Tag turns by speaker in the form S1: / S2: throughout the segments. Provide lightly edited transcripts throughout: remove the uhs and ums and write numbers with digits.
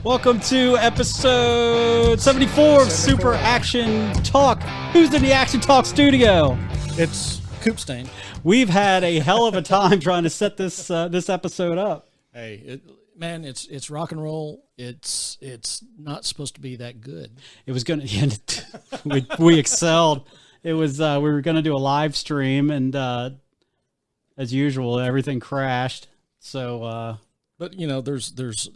S1: Welcome to episode 74 of Super Action Talk. Who's in the Action Talk studio?
S2: It's Coopstein.
S1: We've had a hell of a time trying to set this episode up.
S2: Hey, it's rock and roll. It's not supposed to be that good.
S1: It was going to. We excelled. It was. We were going to do a live stream, and as usual, everything crashed. So,
S2: but there's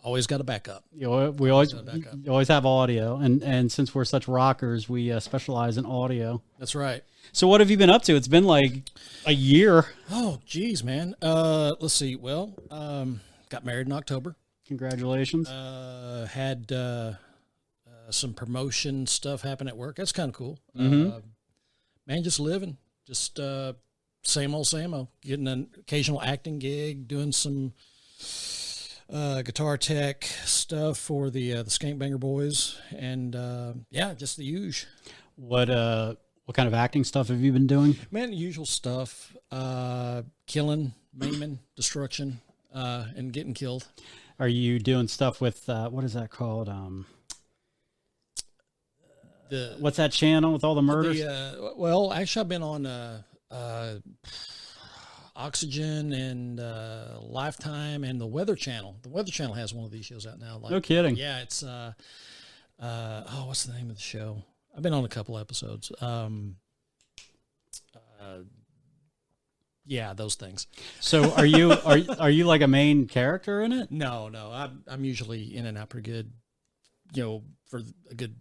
S2: always got a backup.
S1: We always have audio, and since we're such rockers, we specialize in audio.
S2: That's right.
S1: So, what have you been up to? It's been like a year.
S2: Oh, geez, man. Let's see. Well, got married in October.
S1: Congratulations.
S2: Had some promotion stuff happen at work. That's kind of cool.
S1: Mm-hmm.
S2: Man, just living, just same old. Getting an occasional acting gig, doing some guitar tech stuff for the Skank Banger Boys, and just the usual.
S1: What kind of acting stuff have you been doing?
S2: Man, the usual stuff: killing, maiming, destruction, and getting killed.
S1: Are you doing stuff with what is that called? What's that channel with all the murders?
S2: Well, actually, I've been on Oxygen and Lifetime and the Weather Channel. The Weather Channel has one of these shows out now.
S1: No kidding.
S2: Yeah, it's what's the name of the show? I've been on a couple episodes. Yeah, those things.
S1: So are you like a main character in it?
S2: No, I'm usually in and out pretty good. For a good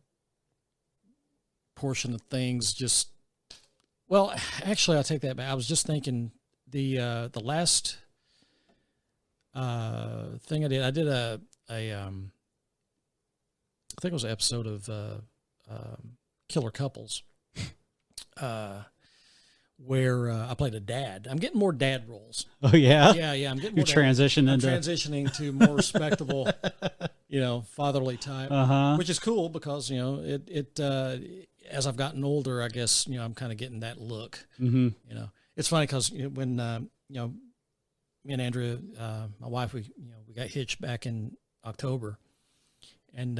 S2: portion of things. Actually, I'll take that back. I was just thinking the last thing I did I think it was an episode of Killer Couples, where I played a dad. I'm getting more dad roles.
S1: Oh yeah,
S2: yeah. I'm getting.
S1: You're
S2: transitioning to more respectable, fatherly type, which is cool because it as I've gotten older, I guess I'm kind of getting that look.
S1: Mm-hmm.
S2: It's funny because when me and Andrea, my wife, we got hitched back in October, and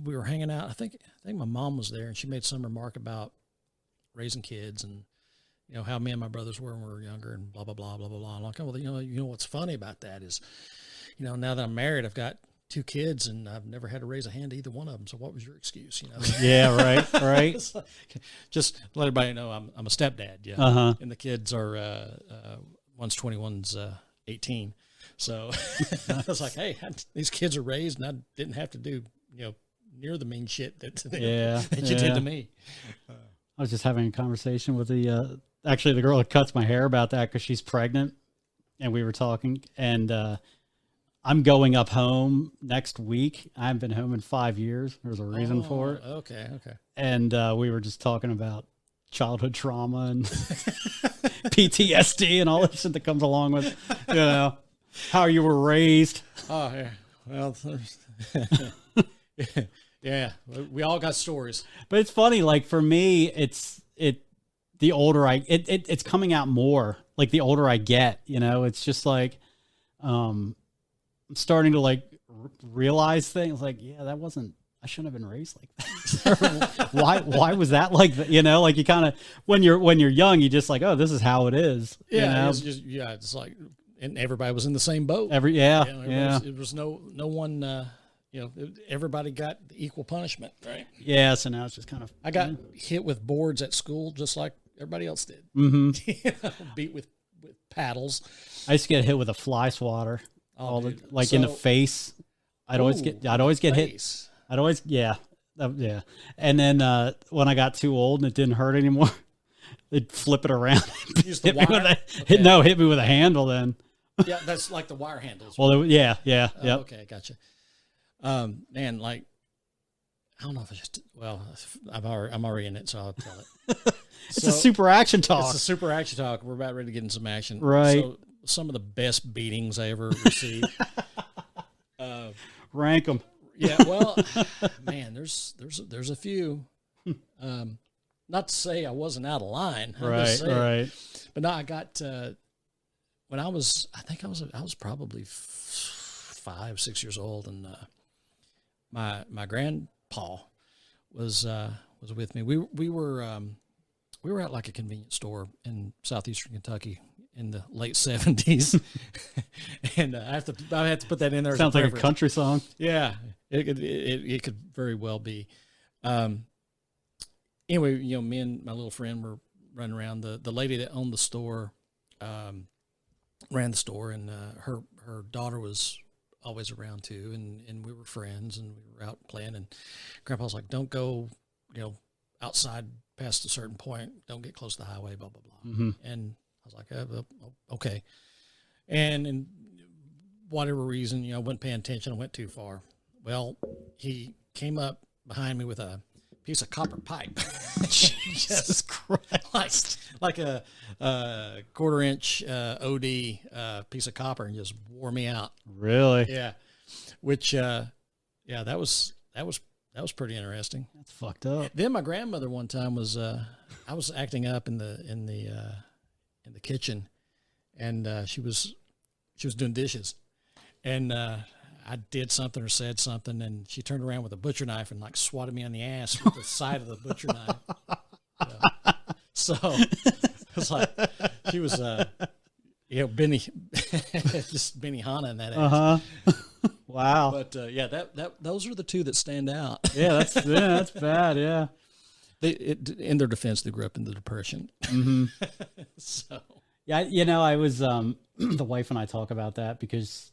S2: we were hanging out. I think my mom was there, and she made some remark about raising kids and how me and my brothers were when we were younger, and blah blah blah blah blah blah. I'm like, well, what's funny about that is, now that I'm married, I've got 2 kids, and I've never had to raise a hand to either one of them. So what was your excuse?
S1: Yeah, right.
S2: Like, just to let everybody know I'm a stepdad. Yeah, and the kids are one's 20, one's 18. So I was like, hey, these kids are raised, and I didn't have to do near the mean shit that you did to me.
S1: I was just having a conversation with the girl that cuts my hair about that because she's pregnant, and we were talking, and I'm going up home next week. I haven't been home in 5 years. There's a reason for it.
S2: Okay.
S1: And we were just talking about childhood trauma and PTSD and all that shit that comes along with, how you were raised.
S2: Oh, yeah. Well, yeah, we all got stories.
S1: But it's funny, like for me, it's coming out more. Like the older I get, it's just like, I'm starting to like realize things like, yeah, I shouldn't have been raised like that. Why was that like that? Like you kind of, when you're young, you just like, oh, this is how it is.
S2: Yeah. It's like, and everybody was in the same boat. It was no one, everybody got equal punishment, right?
S1: Yeah. So now it's just kind of,
S2: I got hit with boards at school just like everybody else did.
S1: Mm-hmm.
S2: Beat with paddles.
S1: I used to get hit with a fly swatter. In the face. I'd always get hit. Yeah. And then when I got too old and it didn't hurt anymore, they'd flip it around.
S2: Use the wire?
S1: Hit me with a handle then.
S2: Yeah, that's like the wire handles.
S1: Well, yeah.
S2: Okay, gotcha. Man, like, I don't know if I'm already in it, so I'll tell it.
S1: It's a super action talk.
S2: It's a super action talk. We're about ready to get in some action.
S1: Right.
S2: So some of the best beatings I ever received.
S1: Rank them.
S2: Yeah, well, man, there's a few. Not to say I wasn't out of line.
S1: Right.
S2: But no, I got when I was probably 5 5, 6 years old, and my grandpa was with me. We were at like a convenience store in southeastern Kentucky in the late 70s, and I have to put that in there.
S1: Sounds like a country song.
S2: Yeah, it could very well be. Anyway, me and my little friend were running around. The lady that owned the store ran the store, and her daughter was always around too, and we were friends, and we were out playing, and Grandpa was like, don't go, outside past a certain point, don't get close to the highway, blah, blah, blah.
S1: Mm-hmm.
S2: And I was like, okay. And in whatever reason, I wasn't paying attention, I went too far. Well, he came up behind me with a piece of copper pipe.
S1: Jesus Christ.
S2: like a 1/4-inch OD piece of copper, and just wore me out.
S1: Really?
S2: Yeah. Which that was pretty interesting.
S1: That's fucked up.
S2: Then my grandmother one time was I was acting up in the kitchen, and she was doing dishes, and I did something or said something, and she turned around with a butcher knife and like swatted me on the ass with the side of the butcher knife. So it's like she was Benny just Benny Hanna in that ass.
S1: Wow.
S2: But those are the two that stand out.
S1: Yeah, that's bad. Yeah.
S2: In their defense, they grew up in the Depression.
S1: Mm-hmm.
S2: So
S1: yeah, I was the wife and I talk about that because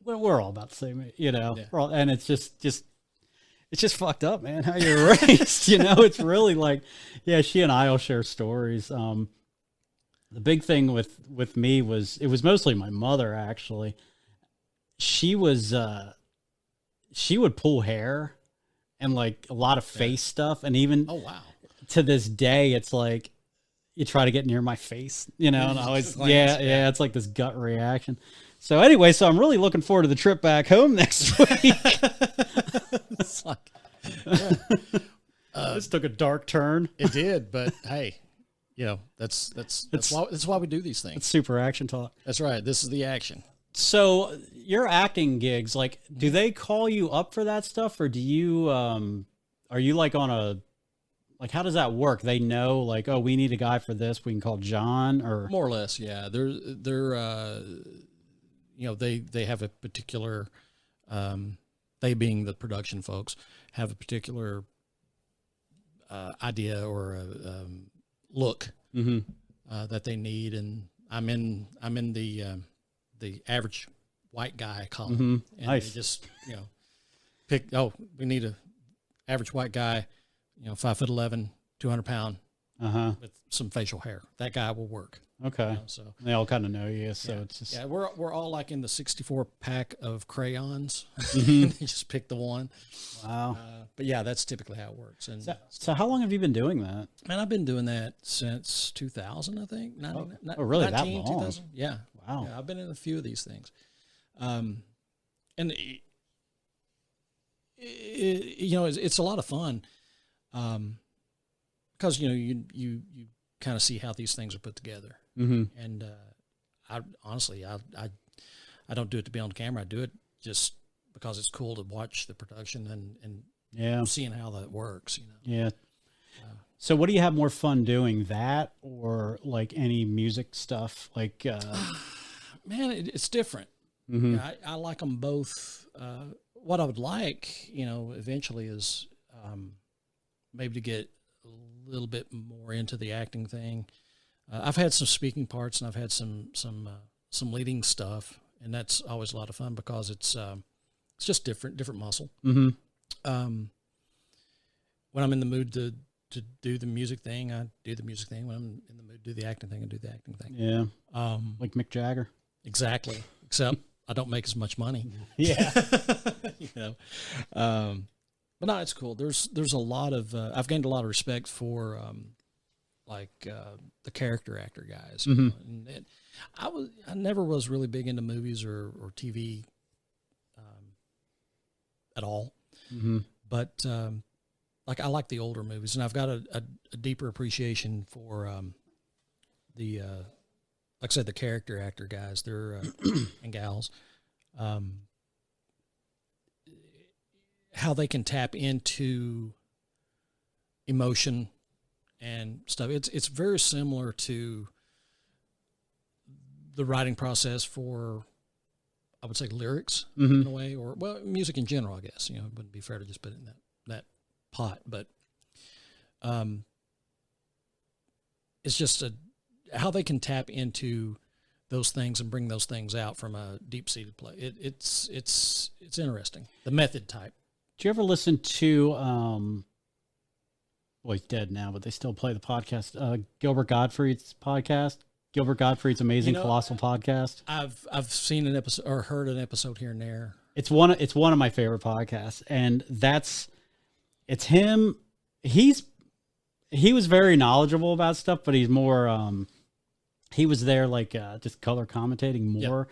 S1: we're all about the same,
S2: Yeah.
S1: and it's just fucked up, man, how you're raised. It's really like, yeah, she and I will share stories. The big thing with me it was mostly my mother, actually. She was she would pull hair and like a lot of face stuff, and even to this day it's like you try to get near my face, and I always it's like this gut reaction. So anyway, I'm really looking forward to the trip back home next week.
S2: It's like,
S1: this took a dark turn.
S2: It did, but hey, that's why we do these things.
S1: It's super action talk.
S2: That's right. This is the action.
S1: So your acting gigs, like, do they call you up for that stuff, or do you are you like on a, like, how does that work? They know, like, oh, we need a guy for this, we can call John, or
S2: more or less, yeah. They're they have a particular they being the production folks have a particular idea or a look that they need, and I'm in the average white guy column, and
S1: nice.
S2: They just pick. Oh, we need a average white guy, 5'11", 200 pound, with some facial hair. That guy will work.
S1: Okay.
S2: So
S1: they all kind of know you, so it's just
S2: we're all like in the 64 pack of crayons. They just pick the one.
S1: Wow.
S2: But yeah, that's typically how it works. And
S1: so how long have you been doing that?
S2: Man, I've been doing that since 2000, I think.
S1: Really,
S2: 19,
S1: that long?
S2: 2000? Yeah.
S1: Wow.
S2: Yeah, I've been in a few of these things. And it's a lot of fun. Because you kind of see how these things are put together. And I honestly don't do it to be on camera. I do it just because it's cool to watch the production and seeing how that works.
S1: Yeah. So what do you have more fun doing, that or like any music stuff? Like,
S2: man, it's different. I like them both. What I would like, eventually is maybe to get a little bit more into the acting thing. I've had some speaking parts, and I've had some leading stuff, and that's always a lot of fun because it's just different muscle. When I'm in the mood to do the music thing, I do the music thing. When I'm in the mood to do the acting thing, I do the acting thing.
S1: Yeah. Like Mick Jagger.
S2: Exactly. Except I don't make as much money.
S1: Yeah.
S2: But no, it's cool. There's a lot of I've gained a lot of respect for the character actor guys. And I never was really big into movies or TV at all. But I like the older movies, and I've got a deeper appreciation for like I said, the character actor guys. They're and gals. how they can tap into emotion and stuff. It's very similar to the writing process for, I would say, lyrics in a way, or well, music in general, I guess. It wouldn't be fair to just put it in that pot, but it's just how they can tap into those things and bring those things out from a deep-seated play. It's interesting. The method type.
S1: Do you ever listen to well, he's dead now, but they still play the podcast, Gilbert Gottfried's podcast? Gilbert Gottfried's Amazing Colossal Podcast.
S2: I've seen an episode or heard an episode here and there.
S1: It's one of my favorite podcasts, and it's him. He was very knowledgeable about stuff, but he's more he was there like just color commentating more.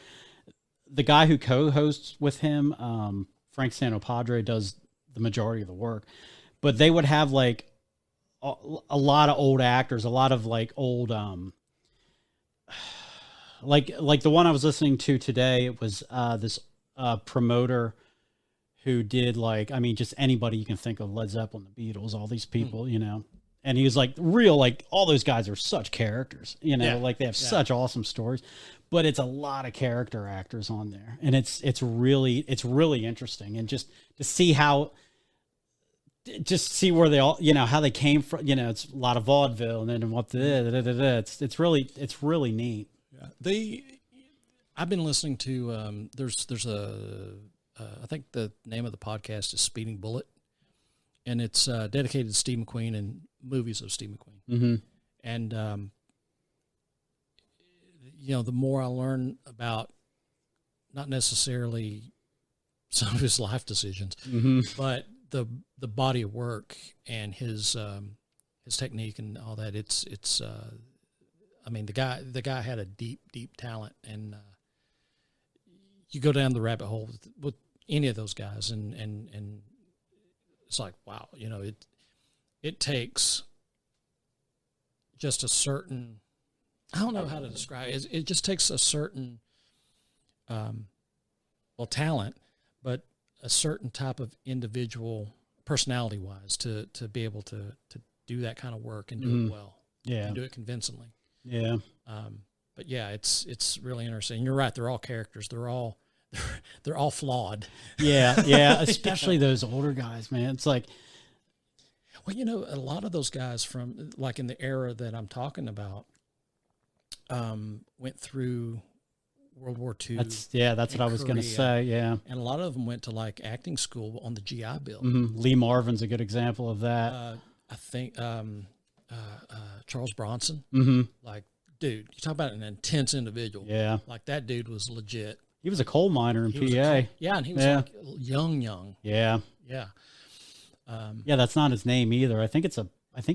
S1: Yep. The guy who co-hosts with him, Frank Santopadre, does the majority of the work, but they would have like a lot of old actors, a lot of like old like the one I was listening to today. It was this promoter who did just anybody you can think of, Led Zeppelin, the Beatles, all these people, and he was like all those guys are such characters, like they have such awesome stories, but it's a lot of character actors on there. And it's really interesting. And just to see see where they all, how they came from, it's a lot of vaudeville and then it's really neat.
S2: Yeah. I've been listening to, there's I think the name of the podcast is Speeding Bullet, and it's dedicated to Steve McQueen and movies of Steve McQueen.
S1: Mm-hmm.
S2: And, the more I learn about not necessarily some of his life decisions, but the body of work and his technique and all that, it's the guy had a deep talent, and you go down the rabbit hole with any of those guys, and it's like, wow, it takes just a certain, I don't know how to describe it. It just takes a certain, talent, but a certain type of individual personality wise to be able to do that kind of work and do it well.
S1: Yeah.
S2: And do it convincingly.
S1: Yeah.
S2: But yeah, it's really interesting. You're right. They're all characters. They're all flawed.
S1: Yeah. Yeah. Especially those older guys, man. It's like,
S2: well, a lot of those guys from like in the era that I'm talking about, went through World War II.
S1: That's what I was going to say. Yeah.
S2: And a lot of them went to like acting school on the GI Bill.
S1: Mm-hmm. Lee Marvin's a good example of that.
S2: I think, Charles Bronson, like, dude, you talk about an intense individual.
S1: Yeah.
S2: Like that dude was legit.
S1: He was a coal miner in PA.
S2: And he was like young.
S1: Yeah.
S2: Yeah.
S1: That's not his name either. I think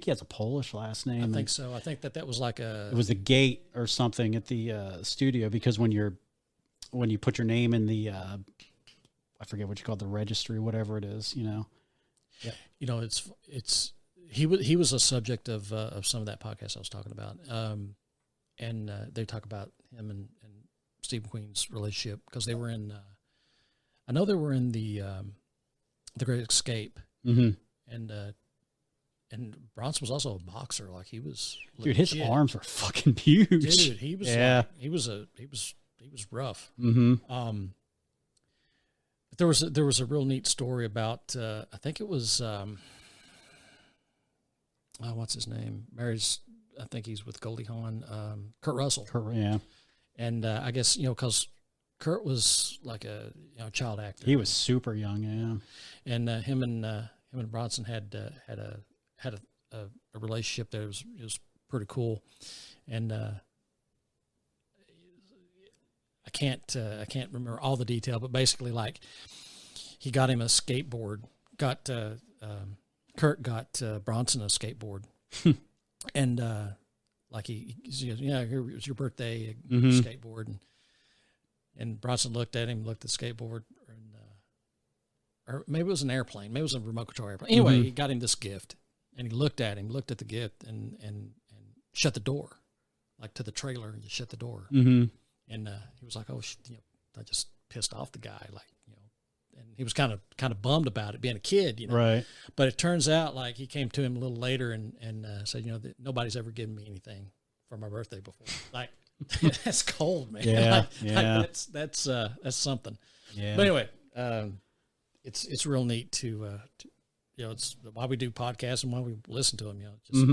S1: he has a Polish last name.
S2: I think so. I think that was like
S1: it was a gate or something at the studio, because when you put your name in the I forget what you call it, the registry, whatever it is, Yeah.
S2: He was a subject of some of that podcast I was talking about. And they talk about him and Steve McQueen's relationship, because they were in I know they were in the Great Escape.
S1: Mm-hmm.
S2: And Bronson was also a boxer. Like he was,
S1: dude, his arms were fucking huge.
S2: Dude, he was, he was rough.
S1: Mm-hmm.
S2: But there was a real neat story about, I think it was, what's his name? I think he's with Goldie Hawn, Kurt Russell.
S1: Yeah.
S2: And I guess, because Kurt was like a child actor.
S1: He was super young, yeah.
S2: And him and Bronson had a relationship that was pretty cool. And I can't remember all the detail, but basically, like, he got him a skateboard. Kurt got Bronson a skateboard, and like he goes, here it was your birthday, skateboard, and Bronson looked at him, looked at the skateboard, and or maybe it was an airplane, maybe it was a remote control airplane. Anyway, he got him this gift, and he looked at the gift, and shut the door, like to the trailer, and just shut the door.
S1: Mm-hmm.
S2: And he was like, "Oh, I just pissed off the guy, like, and he was kind of bummed about it, being a kid,
S1: Right.
S2: But it turns out, like, he came to him a little later and said, that nobody's ever given me anything for my birthday before. Like, that's cold, man.
S1: Yeah,
S2: like that's something.
S1: Yeah.
S2: But anyway, it's real neat to it's why we do podcasts and why we listen to them. Just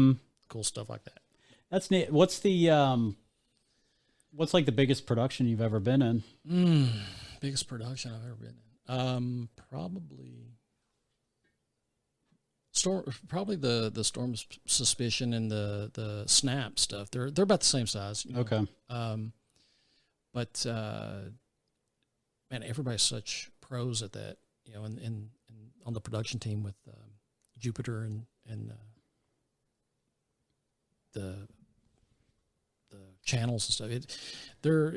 S2: cool stuff like that.
S1: That's neat. What's like the biggest production you've ever been in?
S2: Biggest production I've ever been in. Probably the Storm Suspicion and the Snap stuff. They're about the same size.
S1: Okay.
S2: But man, everybody's such pros at that. And on the production team with Jupiter and the channels and stuff. They're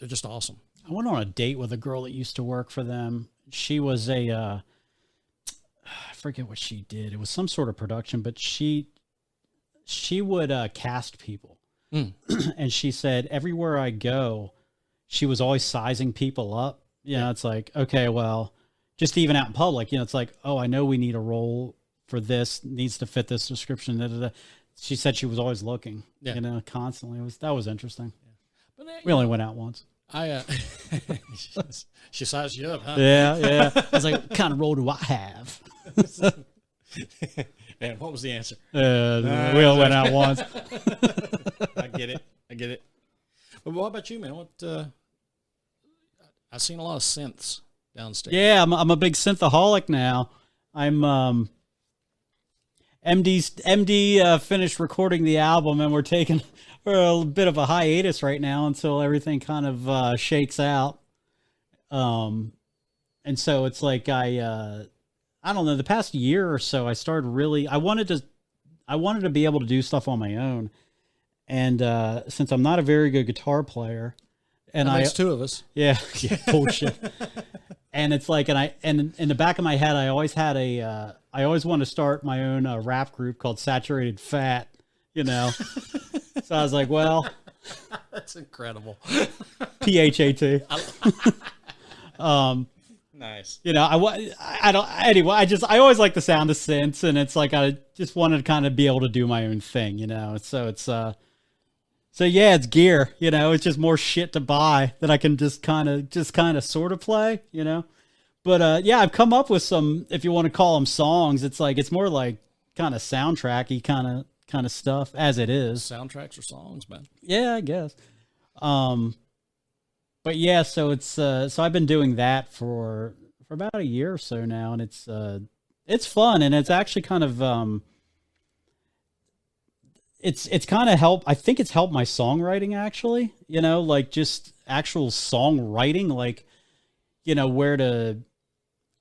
S2: just awesome.
S1: I went on a date with a girl that used to work for them. She was I forget what she did. It was some sort of production, but she would cast people. And she said, everywhere I go, she was always sizing people up. It's like, okay, well, just even out in public, it's like, oh, I know we need a role for this, needs to fit this description. Da, da, da. She said she was always looking, constantly. That was interesting. Yeah. But we only went out once.
S2: She sized you up, huh?
S1: Yeah. I was like, what kind of role do I have?
S2: Man, what was the answer?
S1: We only went out once.
S2: I get it. But what about you, man? I've seen a lot of synths downstairs.
S1: Yeah, I'm a big synthaholic now. I'm MD finished recording the album, and we're taking a bit of a hiatus right now until everything kind of shakes out. And so it's like I don't know, the past year or so I started really I wanted to be able to do stuff on my own. And since I'm not a very good guitar player, and
S2: that makes two of us.
S1: Yeah, bullshit. And it's like, and in the back of my head, I always had I always wanted to start my own rap group called Saturated Fat, So I was like, well,
S2: that's incredible.
S1: PHAT.
S2: Nice.
S1: I don't, anyway, I always like the sound of synths, and it's like, I just wanted to kind of be able to do my own thing, so it's, yeah, it's gear, it's just more shit to buy that I can just kind of sort of play, but, yeah, I've come up with some, if you want to call them songs, it's like, it's more like kind of soundtracky kind of stuff as it is.
S2: Soundtracks or songs, man.
S1: Yeah, I guess. But yeah, so it's, so I've been doing that for about a year or so now, and it's fun, and it's actually kind of, it's kind of I think it's helped my songwriting actually, like just actual songwriting, like, where to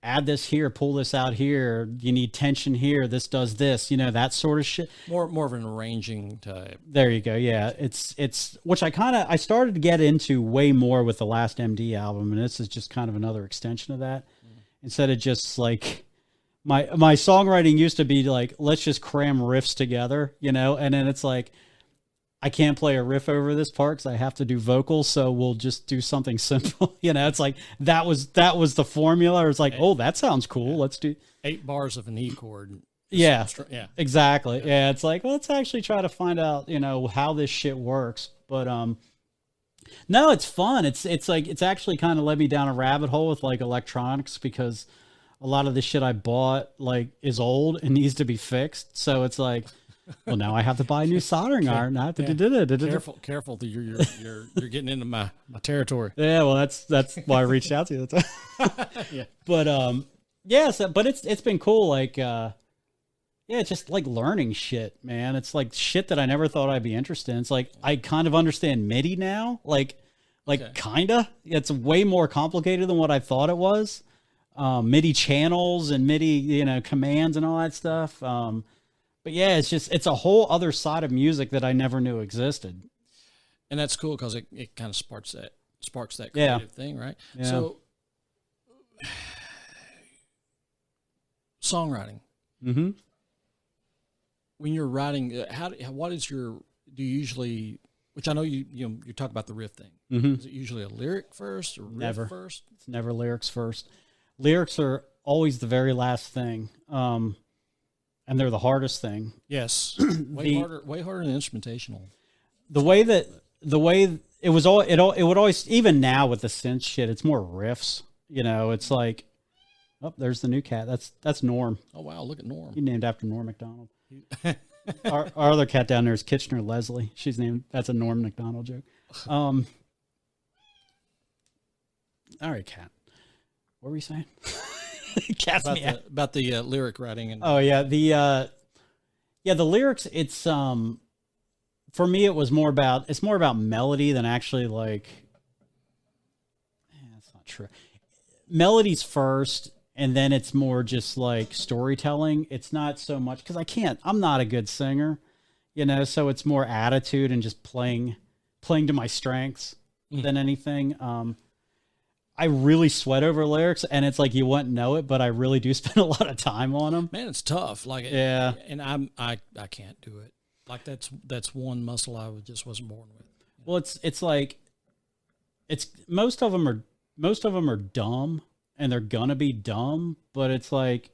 S1: add this here, pull this out here, you need tension here, this does this, that sort of shit.
S2: More of an arranging type.
S1: There you go. Yeah. It's which I started to get into way more with the last MD album, and this is just kind of another extension of that. Instead of just like my songwriting used to be like, let's just cram riffs together, and then it's like, I can't play a riff over this part because I have to do vocals, so we'll just do something simple. It's like that was the formula. It's like, oh, that sounds cool. Yeah. Let's do
S2: 8 bars of an E chord.
S1: Yeah, exactly. Yeah, it's like, well, let's actually try to find out, how this shit works. But no, it's fun. It's like it's actually kind of led me down a rabbit hole with like electronics, because a lot of the shit I bought like is old and needs to be fixed. So it's like, well, now I have to buy a new soldering iron. I have to
S2: careful. You're getting into my territory.
S1: Yeah, well, that's why I reached out to you. Yeah, but yeah. So, but it's been cool. Like, yeah, it's just like learning shit, man. It's like shit that I never thought I'd be interested in. It's like I kind of understand MIDI now. Like okay. Kinda. It's way more complicated than what I thought it was. MIDI channels and MIDI, commands and all that stuff. But yeah, it's a whole other side of music that I never knew existed.
S2: And that's cool because it kind of sparks that creative thing, right? Yeah. So songwriting. Mm-hmm. When you're writing, do you usually Which I know you talk about the riff thing.
S1: Mm-hmm.
S2: Is it usually a lyric first or riff first?
S1: It's never lyrics first. Lyrics are always the very last thing. And they're the hardest thing.
S2: Yes. Way harder than instrumentational.
S1: The way it was all it would always, even now with the synth shit, it's more riffs. It's like, oh, there's the new cat. That's Norm.
S2: Oh wow, look at Norm.
S1: You named after Norm Macdonald. our other cat down there is Kitchener Leslie. She's named. That's a Norm Macdonald joke. All right, cat. What were you saying? Cat's
S2: about the lyric writing and
S1: the lyrics. It's for me it's more about melody than actually like. That's not true. Melody's first, and then it's more just like storytelling. It's not so much because I'm not a good singer, so it's more attitude and just playing to my strengths than anything. I really sweat over lyrics, and it's like you wouldn't know it, but I really do spend a lot of time on them.
S2: Man, it's tough. Like,
S1: yeah,
S2: and I can't do it. Like that's one muscle I just wasn't born with.
S1: Well, it's like most of them are dumb, and they're gonna be dumb, but it's like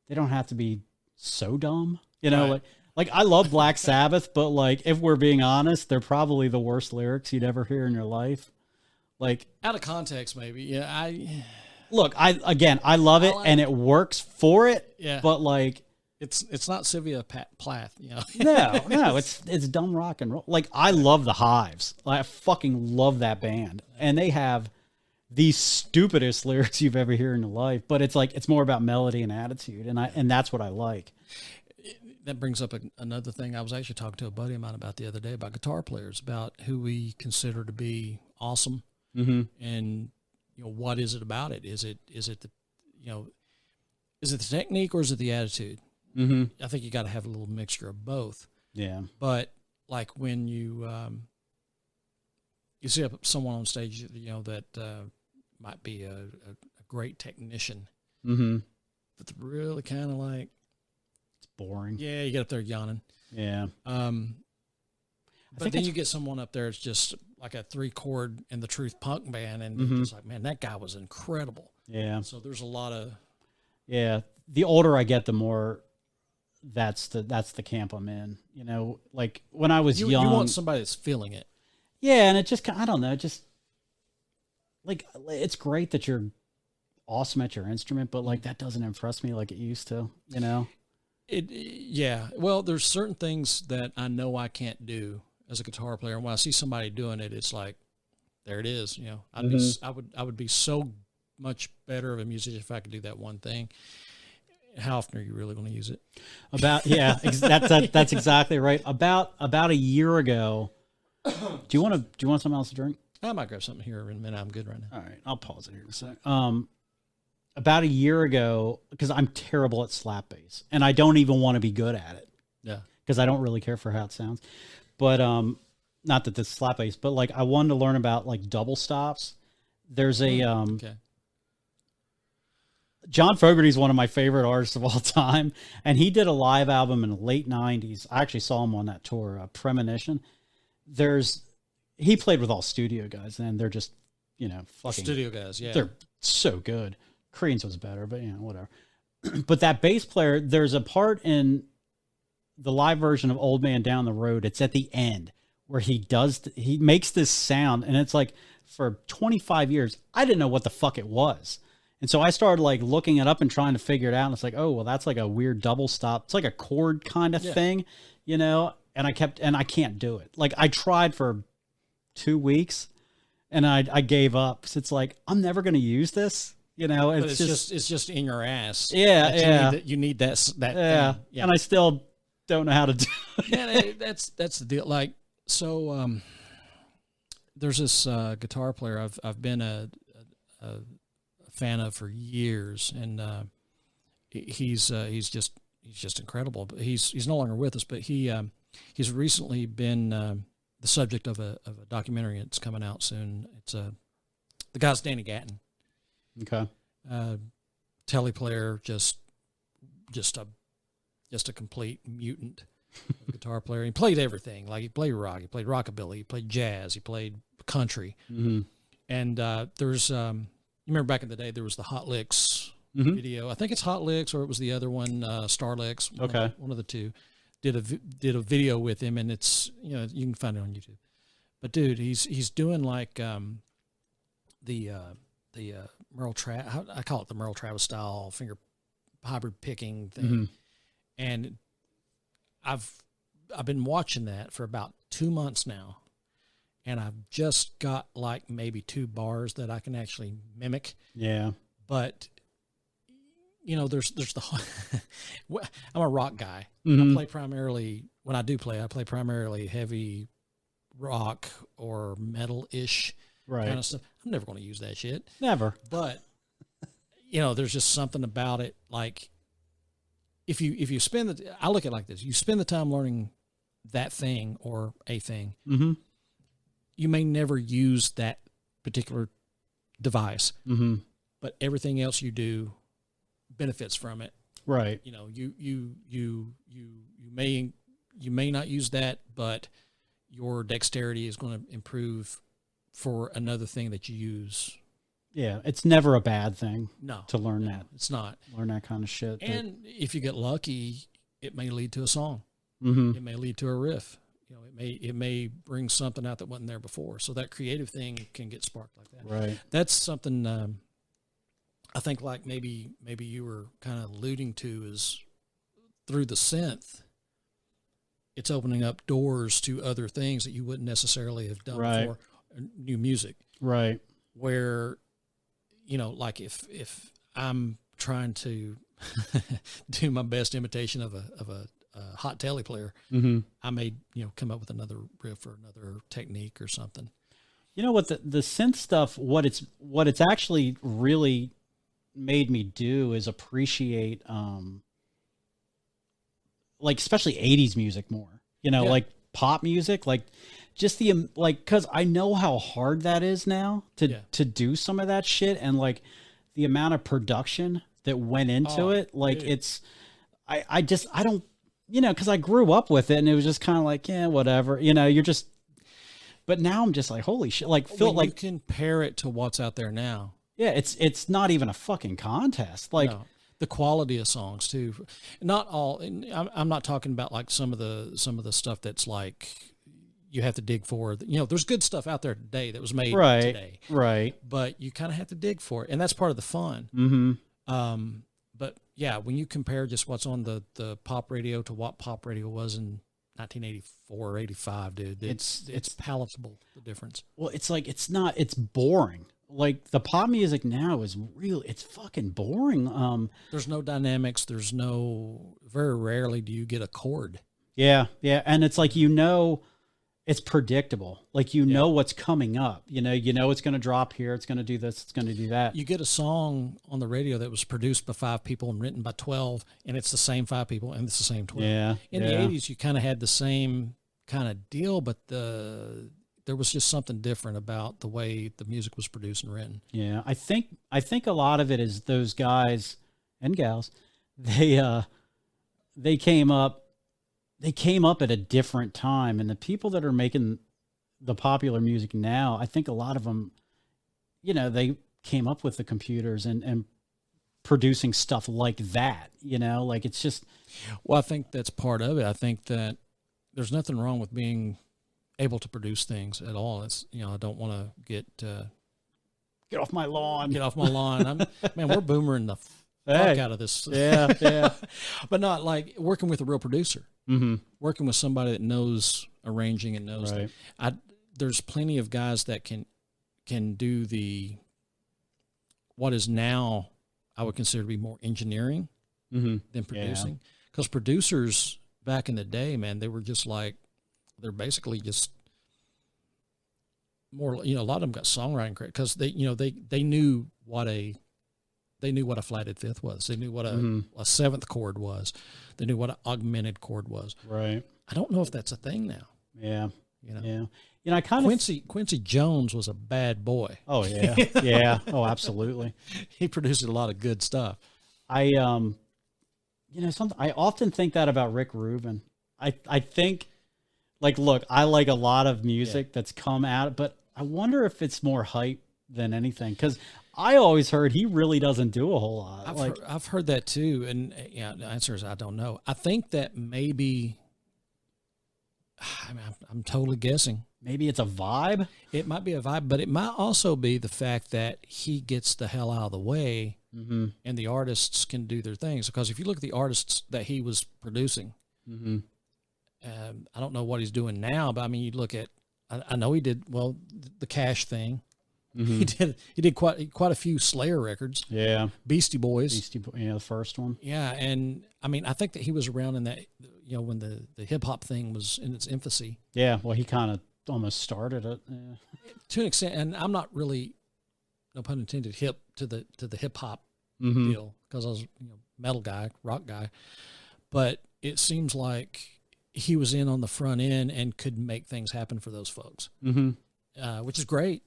S1: they don't have to be so dumb, Right. Like I love Black Sabbath, but like if we're being honest, they're probably the worst lyrics you'd ever hear in your life. Like
S2: out of context, maybe. Yeah, I
S1: love it and it works for it.
S2: Yeah,
S1: but like
S2: it's not Sylvia Plath,
S1: No, it's dumb rock and roll. Like I love the Hives. I fucking love that band, and they have the stupidest lyrics you've ever heard in your life. But it's like it's more about melody and attitude, and that's what I like.
S2: That brings up another thing I was actually talking to a buddy of mine about the other day about guitar players, about who we consider to be awesome.
S1: Mm-hmm.
S2: And what is it about it? Is it the is it the technique or is it the attitude?
S1: Mm-hmm.
S2: I think you got to have a little mixture of both.
S1: Yeah.
S2: But like when you see someone on stage, that might be a great technician,
S1: mm-hmm.
S2: but they're really kind of like
S1: it's boring.
S2: Yeah, you get up there yawning.
S1: Yeah.
S2: But then you get someone up there, it's just like a 3-chord in the Truth punk band, and
S1: mm-hmm.
S2: it's like, man, that guy was incredible.
S1: Yeah.
S2: So there's a lot of
S1: the older I get, the more that's the camp I'm in. Like when I was young,
S2: you want somebody that's feeling it.
S1: Yeah, and it just, I don't know, just like it's great that you're awesome at your instrument, but like that doesn't impress me like it used to.
S2: Yeah. Well, there's certain things that I know I can't do as a guitar player, and when I see somebody doing it, it's like, there it is. I would be so much better of a musician if I could do that one thing. How often are you really going to use it? That's exactly right. About a year ago. Do you want something else to drink? I might grab something here in a minute. I'm good right now.
S1: All right, I'll pause it here in a sec. About a year ago, because I'm terrible at slap bass, and I don't even want to be good at it.
S2: Yeah,
S1: because I don't really care for how it sounds. But not that this is slap bass, but like I wanted to learn about like double stops. There's a John Fogerty's one of my favorite artists of all time, and he did a live album in the late '90s. I actually saw him on that tour, Premonition. He played with all studio guys, and they're just fucking
S2: studio guys. Yeah,
S1: they're so good. Creedence was better, but whatever. But that bass player, there's a part in the live version of Old Man Down the Road. It's at the end where he makes this sound, and it's like for 25 years, I didn't know what the fuck it was. And so I started like looking it up and trying to figure it out. And it's like, oh, well, that's like a weird double stop. It's like a chord kind of thing, and I can't do it. Like I tried for 2 weeks and I gave up. So it's like, I'm never going to use this. It's
S2: just in your ass.
S1: Yeah.
S2: You need that thing.
S1: Yeah. And I still don't know how to do it.
S2: Yeah, that's the deal. Like, so, there's this guitar player I've been a fan of for years, and he's just incredible. But he's no longer with us, but he's recently been the subject of a documentary. It's coming out soon. It's the guy's Danny Gatton.
S1: Okay.
S2: Telly player, just a complete mutant. guitar player. He played everything. Like he played rock, he played rockabilly, he played jazz, he played country.
S1: Mm-hmm.
S2: And there's, you remember back in the day, there was the Hot Licks video. I think it's Hot Licks, or it was the other one, Star Licks. One of the two did a video with him, and it's, you know, you can find it on YouTube. But dude, he's doing like the Merle Travis, I call it the Merle Travis style finger hybrid picking thing, and I've been watching that for about 2 months now, and I've just got like maybe 2 bars that I can actually mimic.
S1: Yeah,
S2: but you know, there's the I'm a rock guy.
S1: Mm-hmm.
S2: I play primarily, when I do play, I play primarily heavy rock or metal-ish kind of stuff. I'm never going to use that shit.
S1: Never.
S2: But you know, there's just something about it. Like if you spend I look at it like this: you spend the time learning that thing or a thing, you may never use that particular device, but everything else you do benefits from it.
S1: Right.
S2: You know, you may not use that, but your dexterity is going to improve for another thing that you use.
S1: Yeah, it's never a bad thing.
S2: No,
S1: to learn that.
S2: It's not.
S1: Learn that kind of shit.
S2: And if you get lucky, it may lead to a song.
S1: Mm-hmm.
S2: It may lead to a riff. You know, it may bring something out that wasn't there before. So that creative thing can get sparked like that.
S1: Right.
S2: That's something I think like maybe you were kind of alluding to is through the synth. It's opening up doors to other things that you wouldn't necessarily have done before. New music. Right. Where, you know, like if I'm trying to do my best imitation of a hot telly player, I may, you know, come up with another riff or another technique or something.
S1: You know what, the synth stuff, what it's actually really made me do is appreciate like especially 80s music more, you know, like pop music, like just the like, because I know how hard that is now to do some of that shit, and like the amount of production that went into it, like it's I don't, you know, because I grew up with it and it was just kind of like, yeah, whatever, you know, you're just, but now I'm just like, holy shit, like
S2: Phil, like you compare it to what's out there now.
S1: Yeah, it's not even a fucking contest. Like
S2: the quality of songs too. Not all. I'm not talking about like some of the stuff that's like you have to dig for. You know, there's good stuff out there today that was made today.
S1: Right.
S2: But you kind of have to dig for it, and that's part of the fun.
S1: Mm-hmm.
S2: But yeah, when you compare just what's on the pop radio to what pop radio was in 1984 or 85, dude, it's palatable, the difference.
S1: Well, it's like it's boring. Like the pop music now is it's fucking boring.
S2: There's no dynamics. Very rarely do you get a chord.
S1: Yeah. And it's like, you know, it's predictable. Like, you know what's coming up, you know it's going to drop here. It's going to do this. It's going to do that.
S2: You get a song on the radio that was produced by 5 people and written by 12, and it's the same 5 people and it's the same 12.
S1: Yeah.
S2: In the 80s, you kind of had the same kind of deal, but there was just something different about the way the music was produced and written.
S1: Yeah. I think a lot of it is those guys and gals, they came up at a different time, and the people that are making the popular music now, I think a lot of them, you know, they came up with the computers and producing stuff like that, you know, like it's just.
S2: Well, I think that's part of it. I think that there's nothing wrong with being able to produce things at all. It's, you know, I don't want to get
S1: off my lawn.
S2: Get off my lawn. Man, we're boomering the fuck out of this.
S1: Yeah.
S2: But not like working with a real producer.
S1: Mm-hmm.
S2: Working with somebody that knows arranging and knows that. There's plenty of guys that can do what is now I would consider to be more engineering than producing. Because producers back in the day, man, they were just like, they're basically just more, you know, a lot of them got songwriting credit because they knew what a flatted fifth was. They knew what a seventh chord was. They knew what an augmented chord was.
S1: Right.
S2: I don't know if that's a thing now.
S1: Yeah.
S2: You know?
S1: Yeah. You know, I kind
S2: of Quincy Jones was a bad boy.
S1: Oh yeah. Yeah. Oh, absolutely.
S2: He produced a lot of good stuff.
S1: I often think that about Rick Rubin. I think, like, look, I like a lot of music that's come out, but I wonder if it's more hype than anything, because I always heard he really doesn't do a whole lot.
S2: I've heard that too, and the answer is I don't know. I think that maybe, I mean, I'm totally guessing.
S1: Maybe it's a vibe.
S2: It might be a vibe, but it might also be the fact that he gets the hell out of the way, and the artists can do their things. Because if you look at the artists that he was producing, I don't know what he's doing now, but I mean, you look at, I know he did the Cash thing. He did quite a few Slayer records.
S1: Yeah,
S2: Beastie Boys.
S1: The first one.
S2: Yeah, and I mean, I think that he was around in that, when the hip hop thing was in its infancy.
S1: Yeah, well, he kind of almost started it. Yeah.
S2: To an extent, and I'm not really, no pun intended, hip to the hip hop deal, because I was metal guy, rock guy, but it seems like he was in on the front end and could make things happen for those folks, which is great.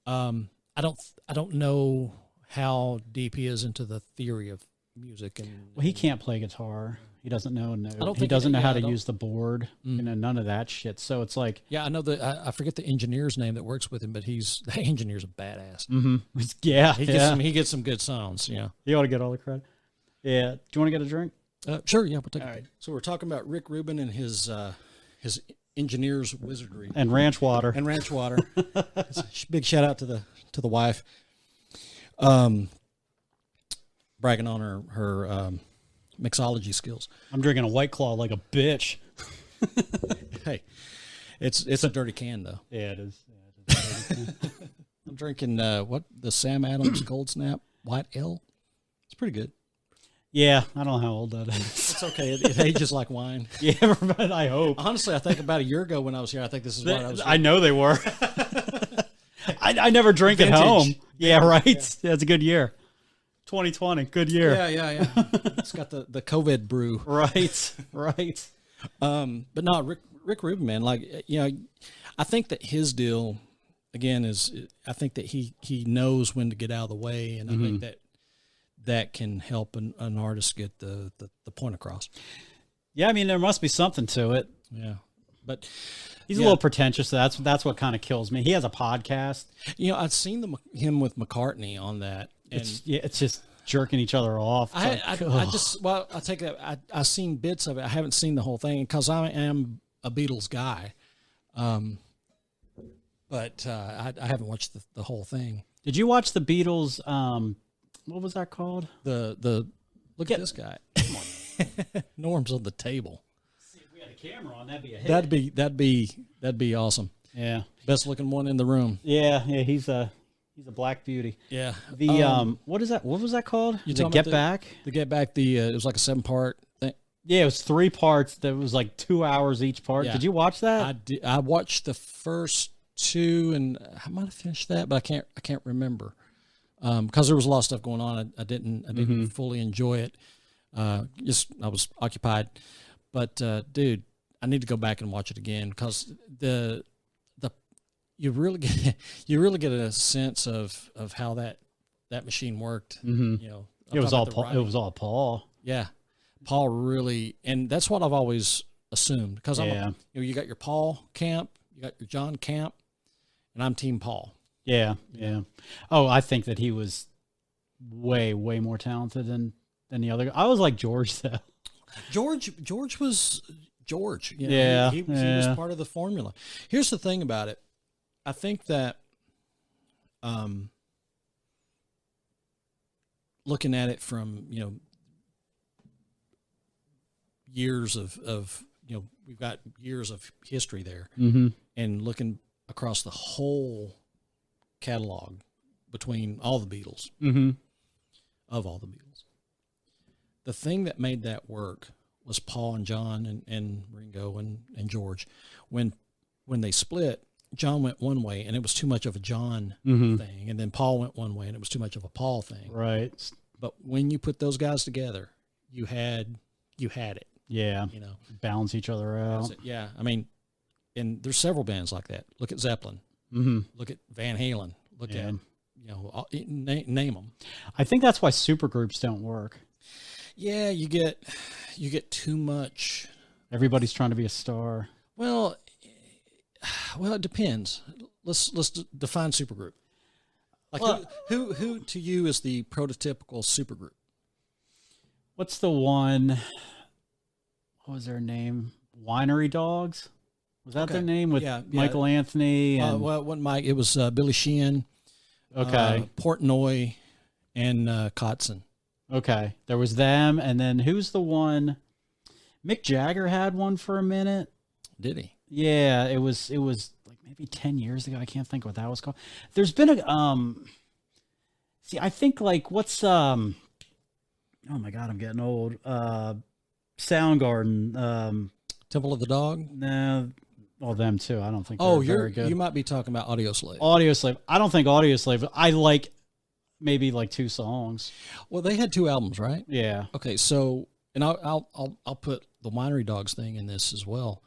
S2: I don't know how deep he is into the theory of music,
S1: well, he can't play guitar. He doesn't know.
S2: He
S1: doesn't know how to use the board. None of that shit. So it's like,
S2: I know that I forget the engineer's name that works with him, but the engineer's a badass.
S1: Yeah,
S2: he gets some good sounds. Yeah,
S1: you ought to get all the credit. Yeah, do you want to get a drink?
S2: Sure. Yeah, we'll take it.
S1: All right.
S2: So we're talking about Rick Rubin and his engineer's wizardry
S1: and ranch water.
S2: Big shout out to the wife. Bragging on her mixology skills.
S1: I'm drinking a White Claw like a bitch.
S2: Hey, it's a dirty can though.
S1: Yeah, it is.
S2: I'm drinking the Sam Adams Gold Snap White Ale. It's pretty good.
S1: Yeah, I don't know how old that is.
S2: It's okay. It ages like wine.
S1: Yeah, but I hope.
S2: Honestly, I think about a year ago when I was here, I think this is what I was.
S1: I know they were. I never drink
S2: Vintage.
S1: at home. Yeah, right. Yeah, it's a good year. 2020, good year.
S2: Yeah. It's got the COVID brew.
S1: Right.
S2: But no, Rick Rubin, man, I think that his deal, again, is I think that he knows when to get out of the way, and I think that can help an artist get the point across.
S1: Yeah, I mean, there must be something to it.
S2: Yeah, but
S1: he's a little pretentious. So that's what kind of kills me. He has a podcast.
S2: I've seen him with McCartney on that. And
S1: it's just jerking each other off.
S2: I take that. I've seen bits of it. I haven't seen the whole thing because I am a Beatles guy. But I haven't watched the whole thing.
S1: Did you watch the Beatles? What was that called?
S2: The look at this guy. Come on. Norm's on the table.
S1: See, if we had a camera on, that'd be a hit.
S2: That'd be awesome.
S1: Yeah.
S2: Best looking one in the room.
S1: Yeah, he's a black beauty.
S2: Yeah.
S1: What is that? What was that called?
S2: The
S1: Get Back?
S2: The Get Back, it was like a 7-part thing.
S1: Yeah, it was 3 parts. That was like 2 hours each part.
S2: Yeah.
S1: Did you watch that?
S2: I watched the first 2 and I might have finished that, but I can't remember. Because there was a lot of stuff going on. I didn't fully enjoy it. I was occupied, but dude, I need to go back and watch it again because you really get a sense of how that machine worked.
S1: It was all Paul.
S2: Yeah, Paul really, and that's what I've always assumed because you got your Paul camp, you got your John camp, and I'm Team Paul.
S1: Yeah. Oh, I think that he was way more talented than the other guy. I was like George though.
S2: George was George. He was part of the formula. Here's the thing about it. I think that looking at it from years of we've got years of history there, and looking across the whole catalog between all the Beatles, of all the Beatles. The thing that made that work was Paul and John and Ringo and George. When they split, John went one way and it was too much of a John thing, and then Paul went one way and it was too much of a Paul thing.
S1: Right.
S2: But when you put those guys together, you had it.
S1: Yeah. Balance each other out.
S2: Yeah. I mean, and there's several bands like that. Look at Zeppelin. Look at Van Halen. Look at name them.
S1: I think that's why supergroups don't work.
S2: Yeah, you get too much.
S1: Everybody's trying to be a star.
S2: Well, it depends. Let's define supergroup. Like
S1: Well,
S2: who to you is the prototypical supergroup?
S1: what's the one? What was their name? Winery Dogs. Was that their name with Michael Anthony? And,
S2: well, what Mike? It was Billy Sheehan.
S1: Okay.
S2: Portnoy, and Kotzen.
S1: Okay, there was them, and then who's the one? Mick Jagger had one for a minute.
S2: Did he?
S1: Yeah, it was like maybe 10 years ago. I can't think what that was called. There's been a see, I think like what's oh my god, I'm getting old. Soundgarden,
S2: Temple of the Dog.
S1: no, well them too. I don't think they're very good.
S2: You might be talking about Audioslave.
S1: Audioslave. I don't think Audioslave. I like maybe like 2 songs.
S2: Well, they had 2 albums, right?
S1: Yeah.
S2: Okay, so and I'll put the Winery Dogs thing in this as well.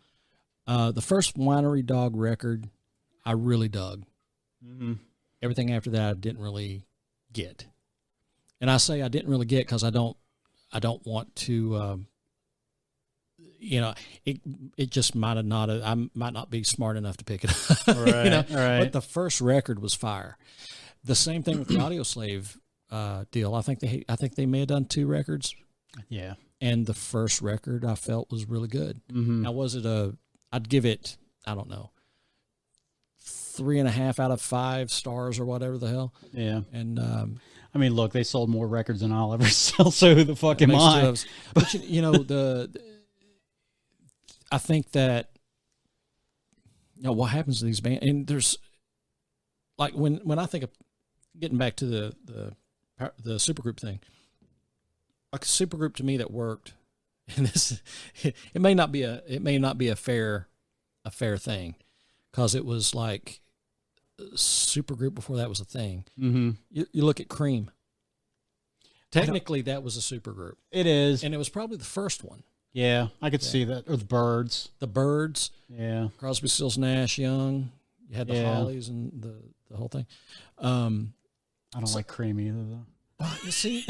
S2: The first Winery Dog record, I really dug.
S1: Mm-hmm.
S2: Everything after that, I didn't really get. And I say I didn't really get because I don't want to. It just might have not. I might not be smart enough to pick it up.
S1: Right. Right.
S2: But the first record was fire. The same thing with the Audioslave deal. I think they may have done 2 records.
S1: Yeah.
S2: And the first record I felt was really good.
S1: Mm-hmm.
S2: Now, was it I'd give it, I don't know, 3.5 out of 5 stars or whatever the hell.
S1: Yeah.
S2: And
S1: I mean, look, they sold more records than I'll ever sell. So who the fuck am I?
S2: But I think that what happens to these bands, and there's like when I think of getting back to the supergroup thing, like a supergroup to me that worked, and this it may not be a fair thing, because it was like supergroup before that was a thing.
S1: Mm-hmm.
S2: You look at Cream. Technically, that was a supergroup.
S1: It is,
S2: and it was probably the first one.
S1: Yeah, I could see that. Or the Birds.
S2: The Birds.
S1: Yeah.
S2: Crosby, Stills, Nash, Young. You had the Hollies and the whole thing.
S1: I don't like Cream either, though.
S2: You see,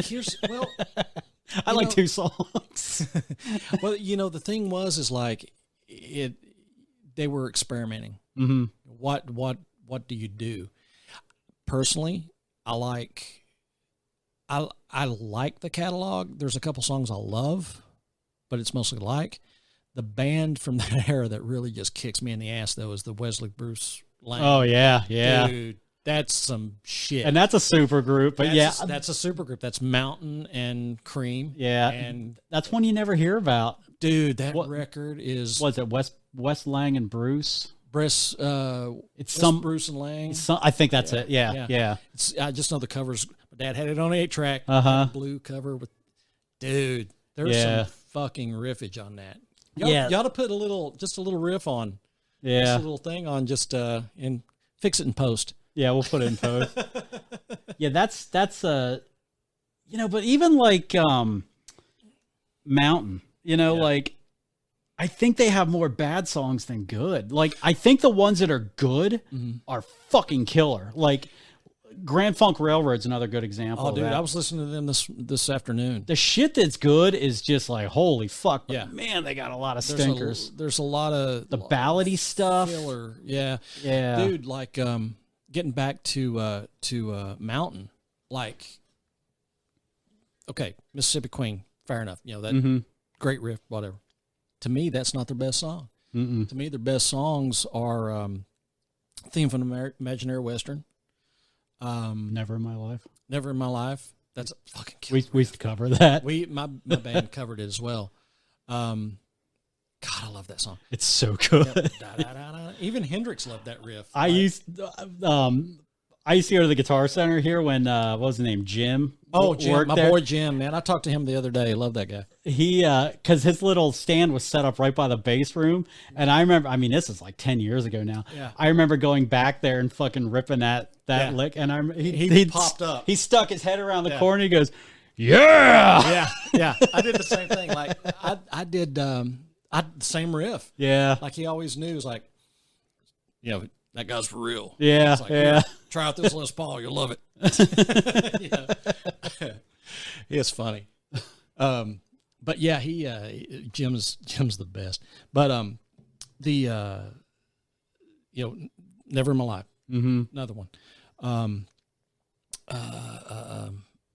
S1: I like 2 songs.
S2: Well, the thing is like they were experimenting.
S1: Mm-hmm.
S2: What do you do? Personally, I like the catalog. There's a couple songs I love, but it's mostly like. The band from that era that really just kicks me in the ass, though, is the Wesley Bruce Lang.
S1: Oh, yeah, yeah.
S2: Dude, that's some shit.
S1: And that's a super group, but
S2: that's a super group. That's Mountain and Cream.
S1: Yeah,
S2: and
S1: that's one you never hear about.
S2: Dude, that record is...
S1: Was it Wes Lang and Bruce?
S2: Bruce, Bruce and Lang.
S1: I think that's it. Yeah.
S2: I just know the covers. My dad had it on 8-track. Blue cover with... Dude, there's some fucking riffage on that. You ought to put a little riff on. Yeah. Just a little thing on and fix it in post.
S1: Yeah, we'll put it in post. Yeah, that's but even like Mountain, like I think they have more bad songs than good. Like I think the ones that are good are fucking killer. Like Grand Funk Railroad's another good example.
S2: Oh, dude,
S1: of that.
S2: I was listening to them this afternoon.
S1: The shit that's good is just like holy fuck. But man, they got a lot of stinkers.
S2: There's a lot of
S1: the ballady stuff.
S2: Killer, yeah, dude. Like getting back to Mountain, like okay, Mississippi Queen, fair enough. That great riff, whatever. To me, that's not their best song. To me, their best songs are Theme from the Imaginary Western.
S1: Never in My Life.
S2: Never in My Life. That's a fucking killer.
S1: We used to cover that.
S2: My band covered it as well. God, I love that song.
S1: It's so good.
S2: Yep. Da, da, da, da. Even Hendrix loved that riff.
S1: I used to go to the Guitar Center here when what was his name, Jim?
S2: Oh, Jim, my boy Jim, man. I talked to him the other day. Love that guy.
S1: He because his little stand was set up right by the bass room, and I remember. I mean, this is like 10 years ago now.
S2: Yeah.
S1: I remember going back there and fucking ripping that lick, and
S2: he popped up.
S1: He stuck his head around the corner. And he goes, "Yeah,
S2: yeah." I did the same thing. Like I did same riff.
S1: Yeah,
S2: like he always knew. It was like, that guy's for real.
S1: Yeah, like,
S2: try out this Les Paul, you'll love it. It's funny. But yeah, Jim's the best. But Never in My Life, another one.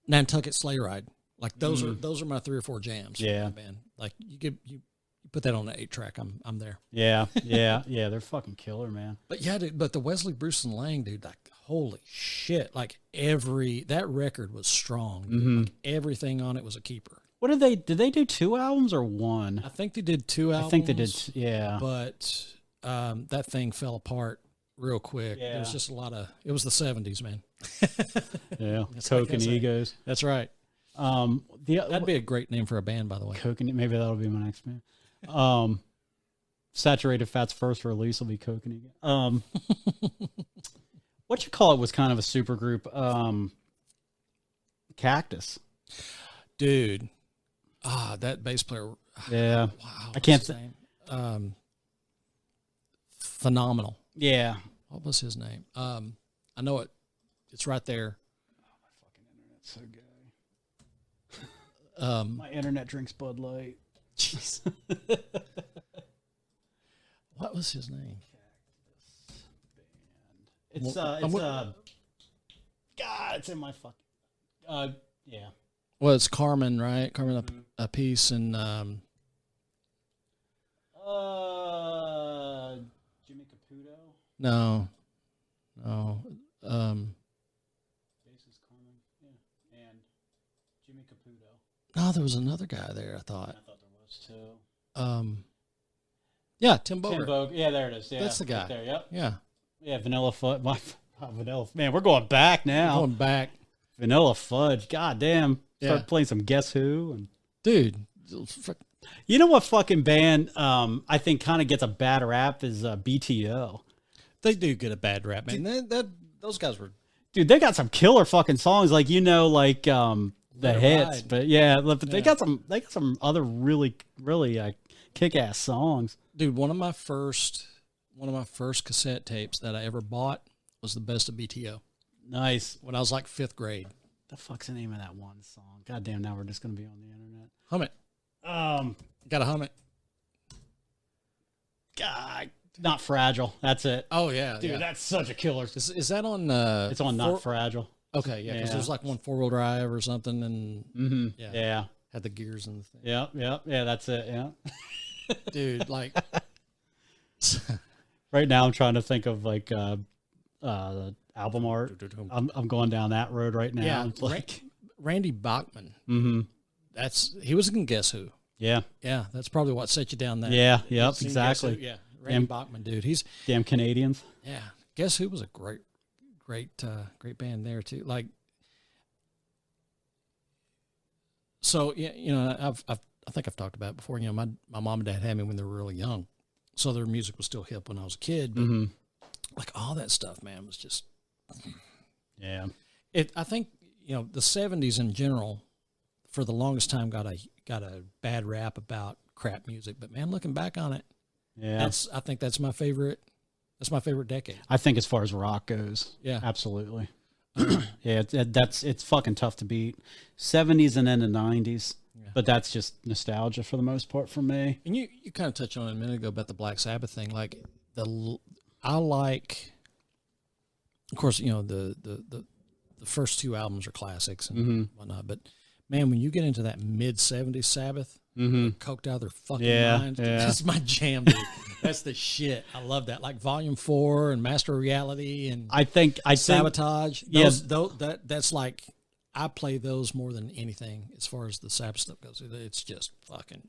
S2: Nantucket Sleigh Ride, like those are my 3 or 4 jams.
S1: Yeah,
S2: man. Like you put that on an 8-track, I'm there.
S1: Yeah, they're fucking killer, man.
S2: But yeah, dude, but the Wesley Bruce and Lang, dude, like holy shit, like that record was strong. Dude. Like everything on it was a keeper.
S1: What did they do 2 albums or 1?
S2: I think they did 2 albums.
S1: I think they did, yeah.
S2: But that thing fell apart real quick.
S1: Yeah.
S2: There was just it was the 70s, man.
S1: Yeah, Coke and Egos.
S2: That's right. That'd be a great name for a band, by the way.
S1: Coke and, maybe that'll be my next band. Saturated Fat's first release will be Coke and Ego. What you call it was kind of a super group. Cactus.
S2: Dude. That bass player.
S1: Yeah.
S2: Wow.
S1: I can't
S2: say. Phenomenal.
S1: Yeah.
S2: What was his name? I know it. It's right there.
S1: Oh, my fucking internet's so gay. My internet drinks Bud Light.
S2: Jeez. What was his name?
S1: It's God, it's in my fucking yeah.
S2: Well, it's Carmen, right? Carmen a piece and
S1: Jimmy Caputo.
S2: No.
S1: Bass is Carmen, yeah, and Jimmy Caputo.
S2: No, there was another guy there. I thought
S1: there was too.
S2: Yeah, Tim Bogert.
S1: Yeah, there it is. Yeah,
S2: that's the guy.
S1: Right there. Yep.
S2: Yeah.
S1: Yeah, Vanilla Fudge. Vanilla. Man, we're going back now.
S2: Going back.
S1: Vanilla Fudge. God damn. Start
S2: Yeah.
S1: playing some Guess Who. And
S2: dude.
S1: You know what fucking band I think kind of gets a bad rap is BTO.
S2: They do get a bad rap, man. Those guys were.
S1: Dude, they got some killer fucking songs, like the hits.
S2: Ride.
S1: But they got some other really kick-ass songs.
S2: Dude, one of my first cassette tapes that I ever bought was the best of BTO.
S1: Nice.
S2: When I was like 5th grade.
S1: The fuck's the name of that one song? God damn, now we're just gonna be on the internet.
S2: Hum it. Gotta hum it.
S1: God, Not Fragile. That's it.
S2: Oh yeah,
S1: dude, that's such a killer.
S2: Is that on?
S1: It's on Not Fragile.
S2: Okay, yeah, because there's like one 4-wheel drive or something, and
S1: yeah,
S2: had the gears and the thing.
S1: Yeah, that's it. Yeah,
S2: dude, like
S1: right now I'm trying to think of like the album art. I'm going down that road right now.
S2: Yeah,
S1: it's like
S2: Randy Bachman.
S1: Mm-hmm.
S2: He was in Guess Who.
S1: Yeah,
S2: that's probably what set you down there.
S1: Yeah, yep, exactly.
S2: Yeah, Randy Bachman, dude. He's
S1: damn Canadians.
S2: Yeah, Guess Who was a great band there too. Like, so yeah, I think I've talked about it before. My mom and dad had me when they were really young, so their music was still hip when I was a kid. But like all that stuff, man, was just
S1: yeah.
S2: I think the 70s in general, for the longest time, got a bad rap about crap music. But man, looking back on it, I think that's my favorite. That's my favorite decade.
S1: I think as far as rock goes,
S2: yeah,
S1: absolutely. Yeah, it's fucking tough to beat. 70s and then the 90s, but that's just nostalgia for the most part for me.
S2: And you kind of touched on it a minute ago about the Black Sabbath thing. Like I like, of course, the first 2 albums are classics and whatnot. But man, when you get into that mid 70s Sabbath, coked out of their fucking minds, that's my jam, dude. That's the shit. I love that. Like Volume 4 and Master of Reality and
S1: I think
S2: Sabotage. That's like, I play those more than anything as far as the Sabbath stuff goes. It's just fucking.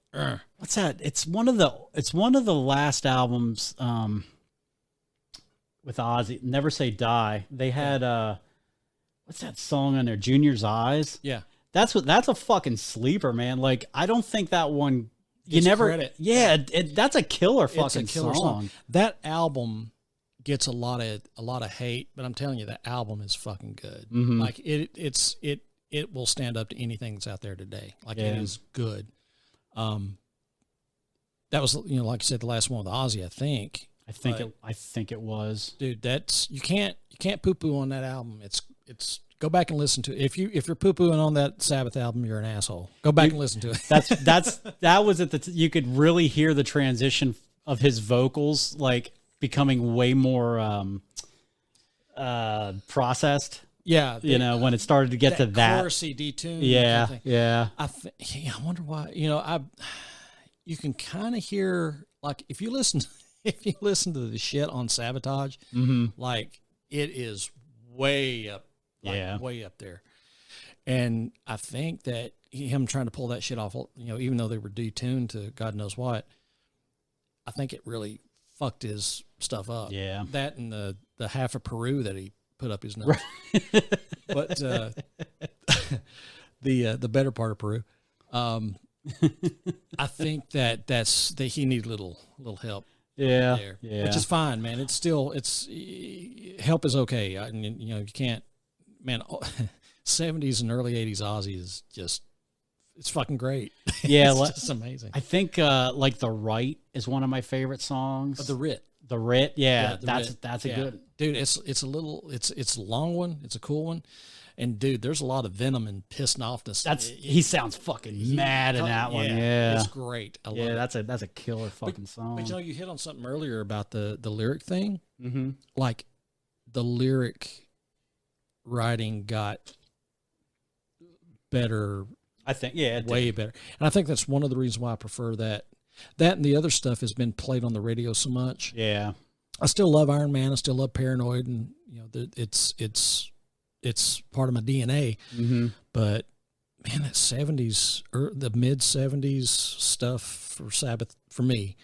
S1: What's that? It's one of the last albums with Ozzy. Never Say Die. They had what's that song on there? Junior's Eyes.
S2: Yeah.
S1: That's a fucking sleeper, man. Like I don't think that one
S2: credit.
S1: Yeah, that's a killer fucking song.
S2: That album gets a lot of hate, but I'm telling you, that album is fucking good. Like it will stand up to anything that's out there today. Like it is good. That was like you said, the last one with Ozzy, I think. I think it was.
S1: Dude,
S2: you can't poo poo on that album. It's Go back and listen to it. If you're poo pooing on that Sabbath album, you're an asshole. Go back and listen to it.
S1: That was at you could really hear the transition of his vocals like becoming way more processed.
S2: Yeah,
S1: when it started to get to that
S2: chorusy detune.
S1: Yeah,
S2: kind of
S1: yeah.
S2: I wonder why. You can kind of hear, like, if you listen to the shit on Sabotage, like, it is way up, way up there. And I think that him trying to pull that shit off, even though they were detuned to God knows what, I think it really fucked his stuff up.
S1: Yeah,
S2: that and the half of Peru that he put up his nose. But the better part of Peru, I think that he needed little help.
S1: Yeah,
S2: there,
S1: yeah.
S2: Which is fine, man. It's help is okay. You can't, man. 70s and early 80s Ozzy is just, it's fucking great.
S1: Yeah,
S2: it's just amazing.
S1: I think like The Right is one of my favorite songs.
S2: The Writ.
S1: The Writ, yeah,
S2: Writ.
S1: That's a good
S2: dude. It's a long one. It's a cool one, and dude, there's a lot of venom and pissed offness.
S1: He sounds fucking mad in that one. Yeah,
S2: it's great. I love it.
S1: That's a killer fucking song.
S2: But you hit on something earlier about the lyric thing.
S1: Mm-hmm.
S2: Like, the lyric writing got better.
S1: I think,
S2: way better. And I think that's one of the reasons why I prefer that. That and the other stuff has been played on the radio so much.
S1: Yeah.
S2: I still love Iron Man. I still love Paranoid, and it's part of my DNA.
S1: Mm-hmm.
S2: But man, that 70s or the mid 70s stuff for Sabbath for me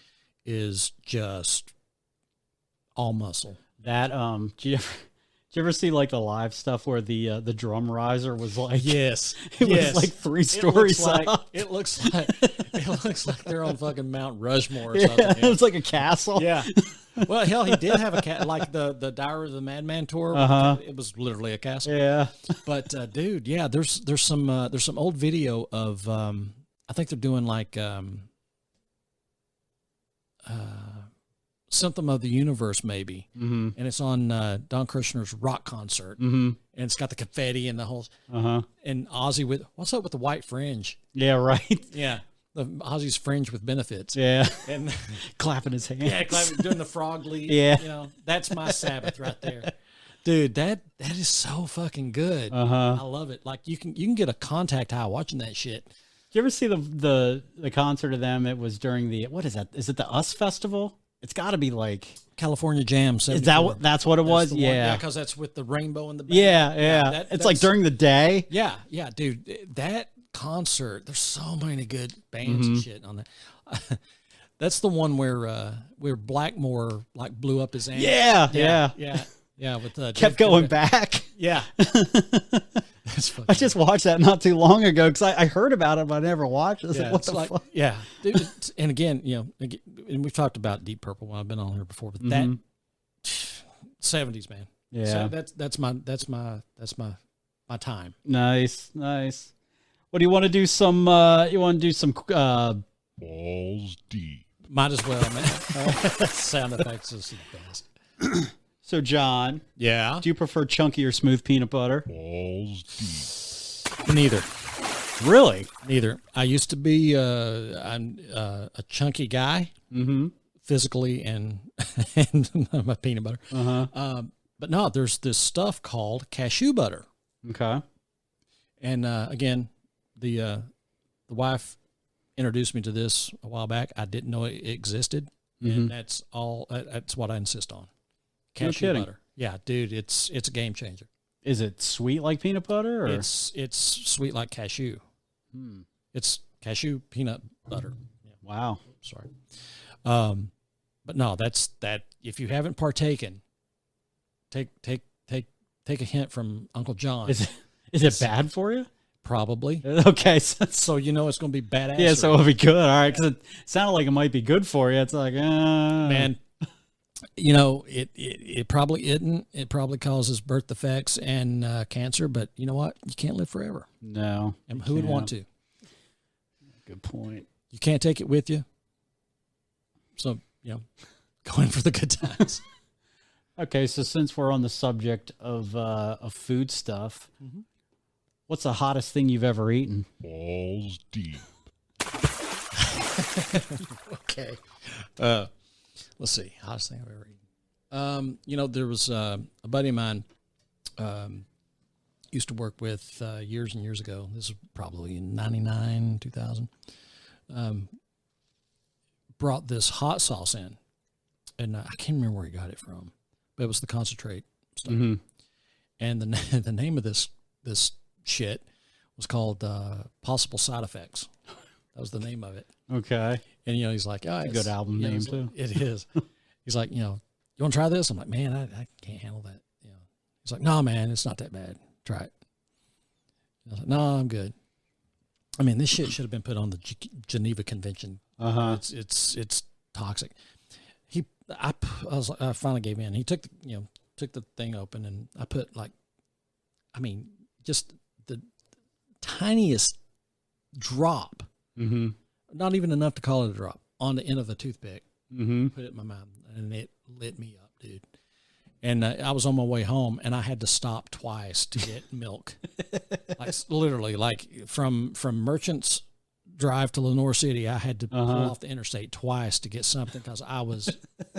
S2: is just all muscle.
S1: That did you ever see like the live stuff where the drum riser was like,
S2: yes,
S1: it was like 3 stories up.
S2: It looks like they're on fucking Mount Rushmore or something.
S1: It was like a castle.
S2: Yeah. Well, hell, he did have a like the Diary of the Madman tour. It was literally a castle.
S1: Yeah.
S2: But dude, yeah, there's some old video of I think they're doing like Symptom of the Universe, maybe, and it's on Don Kirshner's rock concert, and it's got the confetti and the whole, and Ozzy with what's up with the white fringe?
S1: Yeah, right.
S2: Yeah, the Ozzy's fringe with benefits.
S1: Yeah,
S2: and
S1: clapping his hands.
S2: Yeah, doing the frog leap.
S1: Yeah,
S2: that's my Sabbath right there, dude. That is so fucking good. I love it. Like you can get a contact high watching that shit.
S1: Did you ever see the concert of them? It was during the, what is that? Is it the US Festival? It's got to be like
S2: California Jam. 74.
S1: Is that that's what it was? Yeah,
S2: because that's with the rainbow in the back.
S1: Yeah. It's like during the day.
S2: Yeah, dude. That concert. There's so many good bands and shit on that. That's the one where Blackmore like blew up his amp. Yeah. With
S1: kept going back.
S2: Yeah.
S1: I just watched that not too long ago because I heard about it, but I never watched it. What the fuck?
S2: Yeah, dude. And again, and we've talked about Deep Purple when I've been on here before, but that 70s, man.
S1: Yeah,
S2: so that's my time.
S1: Nice. What do you want to do? You want to do some
S3: balls deep?
S2: Might as well, man. Sound effects is the best.
S1: So, John,
S2: yeah,
S1: do you prefer chunky or smooth peanut butter?
S3: Balls deep.
S2: Neither.
S1: Really?
S2: Neither. I used to be I'm a chunky guy, physically and my peanut butter. But no, there's this stuff called cashew butter.
S1: Okay. And
S2: again, the wife introduced me to this a while back. I didn't know it existed, and that's what I insist on. Cashew butter. Yeah, dude, it's a game changer.
S1: Is it sweet like peanut butter? Or?
S2: It's sweet like cashew. It's cashew peanut butter.
S1: Yeah. Wow.
S2: Sorry. But no, that's that. If you haven't partaken, take a hint from Uncle John.
S1: Is it bad for you?
S2: Probably.
S1: Okay.
S2: So it's going to be badass.
S1: Yeah, so it'll be good. All right, because it sounded like it might be good for you. It's like,
S2: man. It probably isn't. It probably causes birth defects and cancer, but you know what? You can't live forever.
S1: No.
S2: And who would want to?
S1: Good point.
S2: You can't take it with you. So, go in for the good times.
S1: Okay, so since we're on the subject of food stuff, what's the hottest thing you've ever eaten?
S3: Balls deep.
S2: Okay. Let's see. Hottest thing I've ever eaten. There was a buddy of mine used to work with years and years ago. This is probably in 99, 2000. Brought this hot sauce in. And I can't remember where he got it from, but it was the concentrate stuff.
S1: Mm-hmm.
S2: And the name of this shit was called Possible Side Effects. That was the name of it.
S1: Okay.
S2: And, he's like, oh,
S1: It's a good album name, too.
S2: It is. He's like, you want to try this? I'm like, man, I can't handle that. He's like, no, man, it's not that bad. Try it. I was like, no, I'm good. I mean, this shit should have been put on the Geneva Convention. It's toxic. I finally gave in. He took the thing open, and I put just the tiniest drop, not even enough to call it a drop, on the end of a toothpick. Put it in my mouth, and it lit me up, dude. And I was on my way home, and I had to stop twice to get milk. Literally, from Merchants Drive to Lenore City, I had to pull off the interstate twice to get something because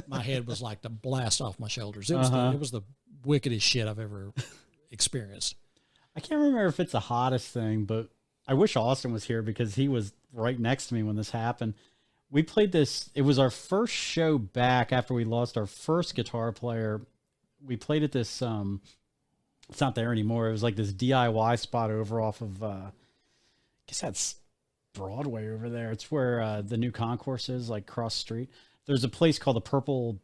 S2: my head was like to blast off my shoulders. It was the wickedest shit I've ever experienced.
S1: I can't remember if it's the hottest thing, but I wish Austin was here because he was right next to me when this happened. We played this. It was our first show back after we lost our first guitar player. We played at this. It's not there anymore. It was like this DIY spot over off of. I guess that's Broadway over there. It's where the new concourse is, like cross street. There's a place called the Purple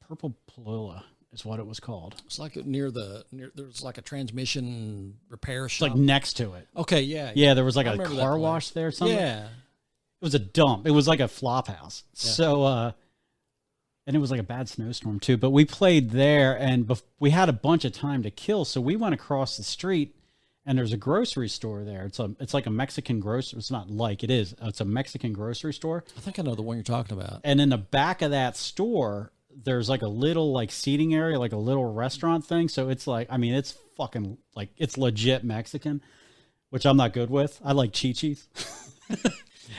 S1: Palula is what it was called.
S2: It's like there's like a transmission repair
S1: It's
S2: shop.
S1: like next to it.
S2: Okay, yeah.
S1: Yeah, there was like
S2: I
S1: a
S2: remember that
S1: car
S2: place.
S1: wash there or something.
S2: Yeah.
S1: It was a dump. It was like a flop house.
S2: Yeah.
S1: So, and it was like a bad snowstorm too, but we played there and we had a bunch of time to kill. So we went across the street and there's a grocery store there. It's like a Mexican grocery. It's not like it is. It's a Mexican grocery store.
S2: I think I know the one you're talking about.
S1: And in the back of that store, there's like a little like seating area, like a little restaurant thing. So it's like, I mean, it's fucking like, it's legit Mexican, which I'm not good with. I like chi-chis.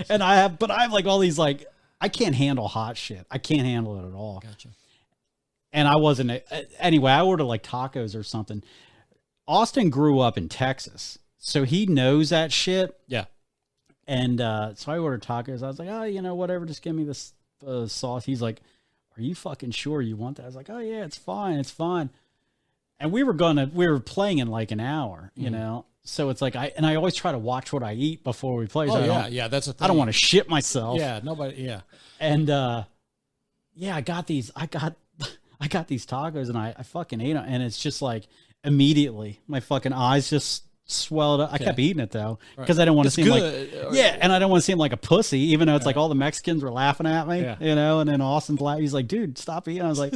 S1: And I have like all these, like, I can't handle hot shit. I can't handle it at all.
S2: Gotcha.
S1: And I wasn't, anyway, I ordered like tacos or something. Austin grew up in Texas, so he knows that shit.
S2: Yeah.
S1: And so I ordered tacos. I was like, oh, whatever, just give me this sauce. He's like, are you fucking sure you want that? I was like, oh yeah, it's fine. It's fine. And we were playing in like an hour, you know? So it's like, I always try to watch what I eat before we play. So
S2: that's a thing.
S1: I don't want to shit myself.
S2: Yeah, nobody, yeah.
S1: And I got these tacos and I fucking ate them. And it's just like immediately my fucking eyes just swelled up. I kept eating it though because I didn't want to seem and I don't want to seem like a pussy, even though it's like all the Mexicans were laughing at me, and then Austin's laughing. He's like, dude, stop eating. I was like,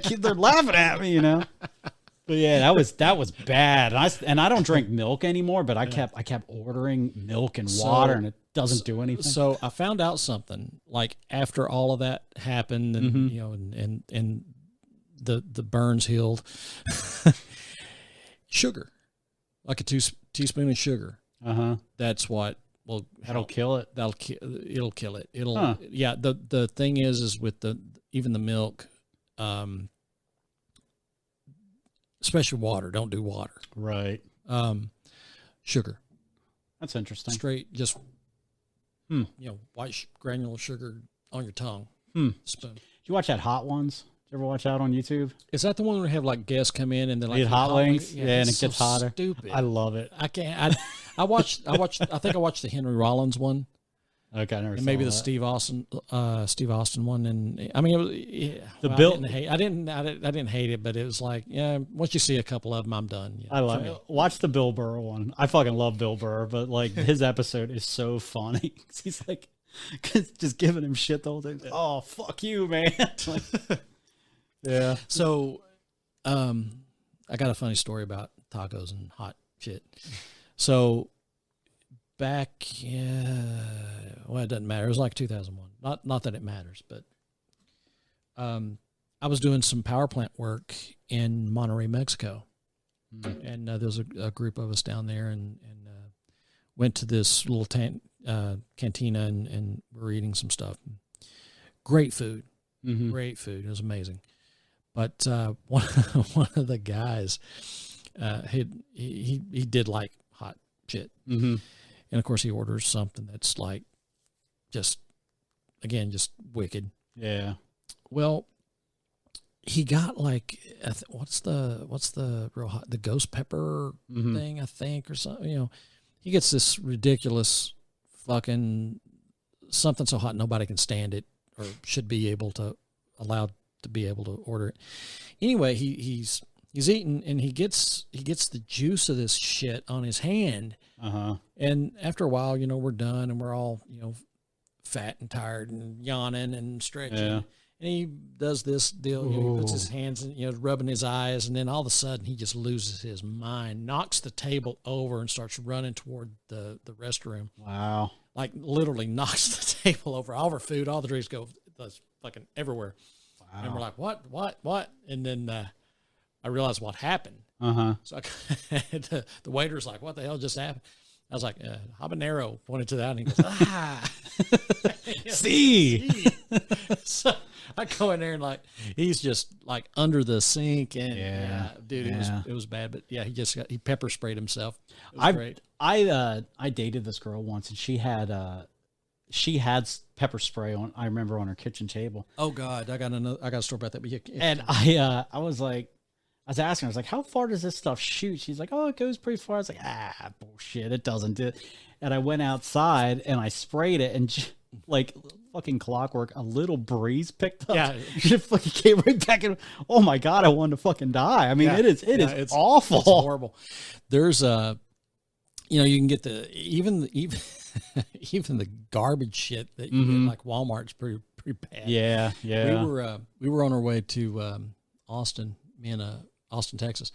S1: they're laughing at me, But yeah, that was bad. And I don't drink milk anymore, but I kept ordering milk and water, and it doesn't do anything.
S2: So I found out something like after all of that happened, and and the burns healed. Sugar, like a teaspoon of sugar. That's what will
S1: that'll kill it.
S2: It'll kill it. Yeah. The thing is with even the milk. Especially water. Don't do water.
S1: Right.
S2: Sugar.
S1: That's interesting.
S2: Straight, just, white granular sugar on your tongue. Spoon.
S1: Did you watch that Hot Ones? Did you ever watch that on YouTube?
S2: Is that the one where they have like guests come in and they're like
S1: eat hot wings? Yeah, and it
S2: so
S1: gets hotter.
S2: Stupid.
S1: I love it.
S2: I can't. I watched. I think I watched the Henry Rollins one.
S1: Okay, I never
S2: And
S1: saw
S2: maybe
S1: that.
S2: the Steve Austin one, and I mean, I didn't hate it, but it was like, once you see a couple of them, I'm done.
S1: I love it. Watch the Bill Burr one. I fucking love Bill Burr, but like his episode is so funny. He's like, just giving him shit the whole time. Oh, fuck you, man. Like, yeah.
S2: So, I got a funny story about tacos and hot shit. So, back, well, it doesn't matter. It was like 2001. Not that it matters, but I I was doing some power plant work in Monterrey, Mexico.
S1: Mm.
S2: And there was a group of us down there and went to this little cantina and we were eating some stuff. Great food.
S1: Mm-hmm.
S2: Great food. It was amazing. But one of the guys, he did like hot shit.
S1: Mm-hmm.
S2: And of course he orders something that's like just wicked.
S1: Yeah.
S2: Well, he got like what's the real hot, the ghost pepper
S1: Mm-hmm.
S2: thing, I think, or something. You know, he gets this ridiculous fucking something so hot nobody can stand it or should be allowed to be able to order it. Anyway, he's eating and he gets the juice of this shit on his hand.
S1: Uh-huh.
S2: And after a while, you know, we're done and we're all, you know, fat and tired and yawning and stretching.
S1: Yeah.
S2: And he does this deal, you know, he puts his hands in, you know, rubbing his eyes, and then all of a sudden he just loses his mind, knocks the table over and starts running toward the restroom.
S1: Wow.
S2: Like literally knocks the table over. All of our food, all the drinks go fucking everywhere.
S1: Wow.
S2: And we're like, what? And then I realized what happened.
S1: Uh-huh.
S2: So the waiter's like, what the hell just happened? I was like, habanero, pointed to that, and he goes,
S1: See.
S2: So I go in there and like, he's just like under the sink and
S1: Yeah.
S2: dude, it was bad, but yeah, he pepper sprayed himself. It was great.
S1: I dated this girl once and she had pepper spray on, I remember, on her kitchen table.
S2: Oh God, I got a story about that. But
S1: And I was asking her, I was like, how far does this stuff shoot? She's like, oh, it goes pretty far. I was like, bullshit, it doesn't do it. And I went outside and I sprayed it and like fucking clockwork, a little breeze picked up.
S2: Yeah.
S1: It fucking came right back in. Oh my God, I wanted to fucking die. I mean, it's awful.
S2: It's horrible. There's you know, you can get even even the garbage shit that you get, like Walmart's pretty bad.
S1: Yeah.
S2: We were on our way to Austin, Austin, Texas.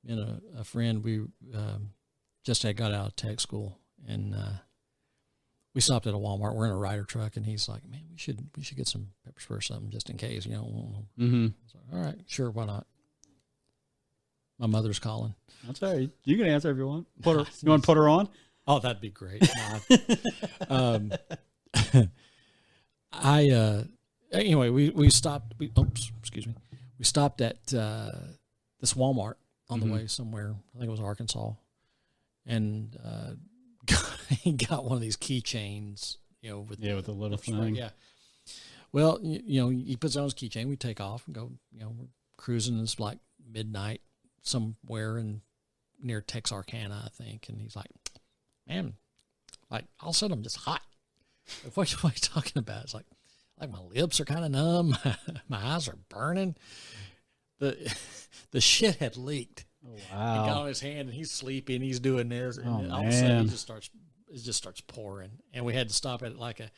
S2: Me and a friend, we just had got out of tech school, and we stopped at a Walmart. We're in a Ryder truck, and he's like, "Man, we should get some pepper spray or something just in case, you know."
S1: Mm-hmm.
S2: So, all right, sure, why not? My mother's calling.
S1: That's all right. You can answer if you want. You want to put her on?
S2: Oh, that'd be great. Anyway, we stopped. Excuse me. We stopped at this Walmart on the way somewhere. I think it was Arkansas, and he got one of these keychains. You know, with
S1: the little thing.
S2: Yeah. Well, you know, he puts on his keychain. We take off and go. You know, we're cruising. It's like midnight somewhere near Texarkana, I think. And he's like, "Man, like all of a sudden I'm just hot." What are you talking about? It's like my lips are kind of numb, my eyes are burning. The shit had leaked.
S1: Oh, wow.
S2: He got on his hand and he's sleeping. He's doing this, and
S1: Oh,
S2: then all of a sudden
S1: man.
S2: it just starts pouring, and we had to stop at like a.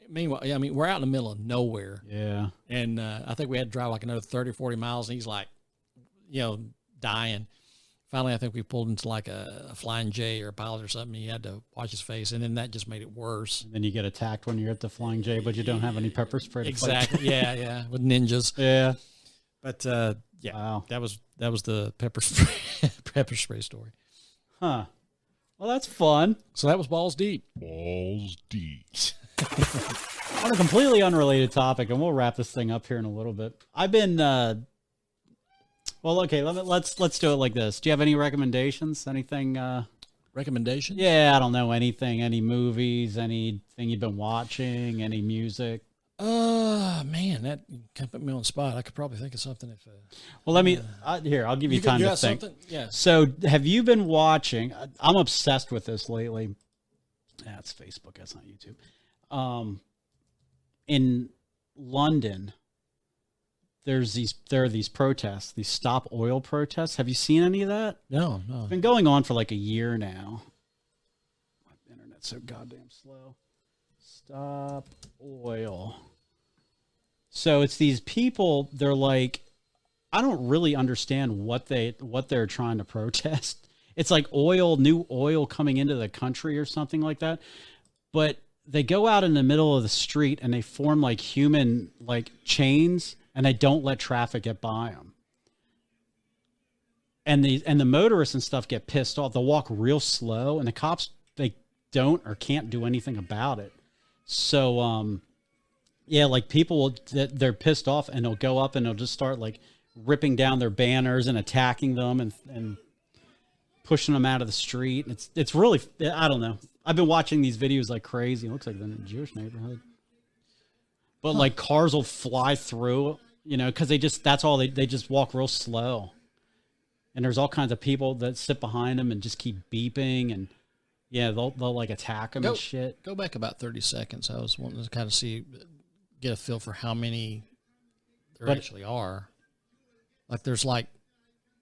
S2: Meanwhile, I mean, we're out in the middle of nowhere.
S1: Yeah.
S2: And I think we had to drive like another 30, 40 miles, and he's like, you know, dying. Finally, I think we pulled into like a Flying J or a pilot or something. He had to wash his face, and then that just made it worse.
S1: And then you get attacked when you're at the Flying J, but you don't have any pepper spray to fight.
S2: Exactly. Yeah, with ninjas.
S1: Yeah.
S2: But yeah,
S1: Wow.
S2: that was the pepper spray story.
S1: Huh. Well, that's fun.
S2: So that was balls deep.
S3: Balls deep.
S1: On a completely unrelated topic, and we'll wrap this thing up here in a little bit. I've been well, okay, let's do it like this. Do you have any recommendations? Anything
S2: Recommendations?
S1: Yeah, I don't know, anything, any movies, anything you've been watching, any music?
S2: Man, that kind of put me on the spot. I could probably think of something if
S1: Well, let me here, I'll give you time
S2: you
S1: to
S2: got
S1: think.
S2: something? Yeah.
S1: So, have you been watching? I'm obsessed with this lately. That's Facebook. That's not YouTube. In London, there are these protests, these Stop Oil protests. Have you seen any of that?
S2: No.
S1: It's been going on for like a year now. My internet's so goddamn slow. Stop Oil. So it's these people. They're like, I don't really understand what they're trying to protest. It's like new oil coming into the country or something like that. But they go out in the middle of the street and they form like human like chains and they don't let traffic get by them. And the motorists and stuff get pissed off. They'll walk real slow, and the cops, they don't or can't do anything about it. So, yeah, like people they're pissed off, and they'll go up and they'll just start like ripping down their banners and attacking them and pushing them out of the street. It's really, I don't know. I've been watching these videos like crazy. It looks like they're in a Jewish neighborhood. But like cars will fly through, you know, because that's all they just walk real slow. And there's all kinds of people that sit behind them and just keep beeping, and yeah, they'll like attack them and shit.
S2: Go back about 30 seconds. I was wanting to kind of get a feel for how many there actually are. Like there's like,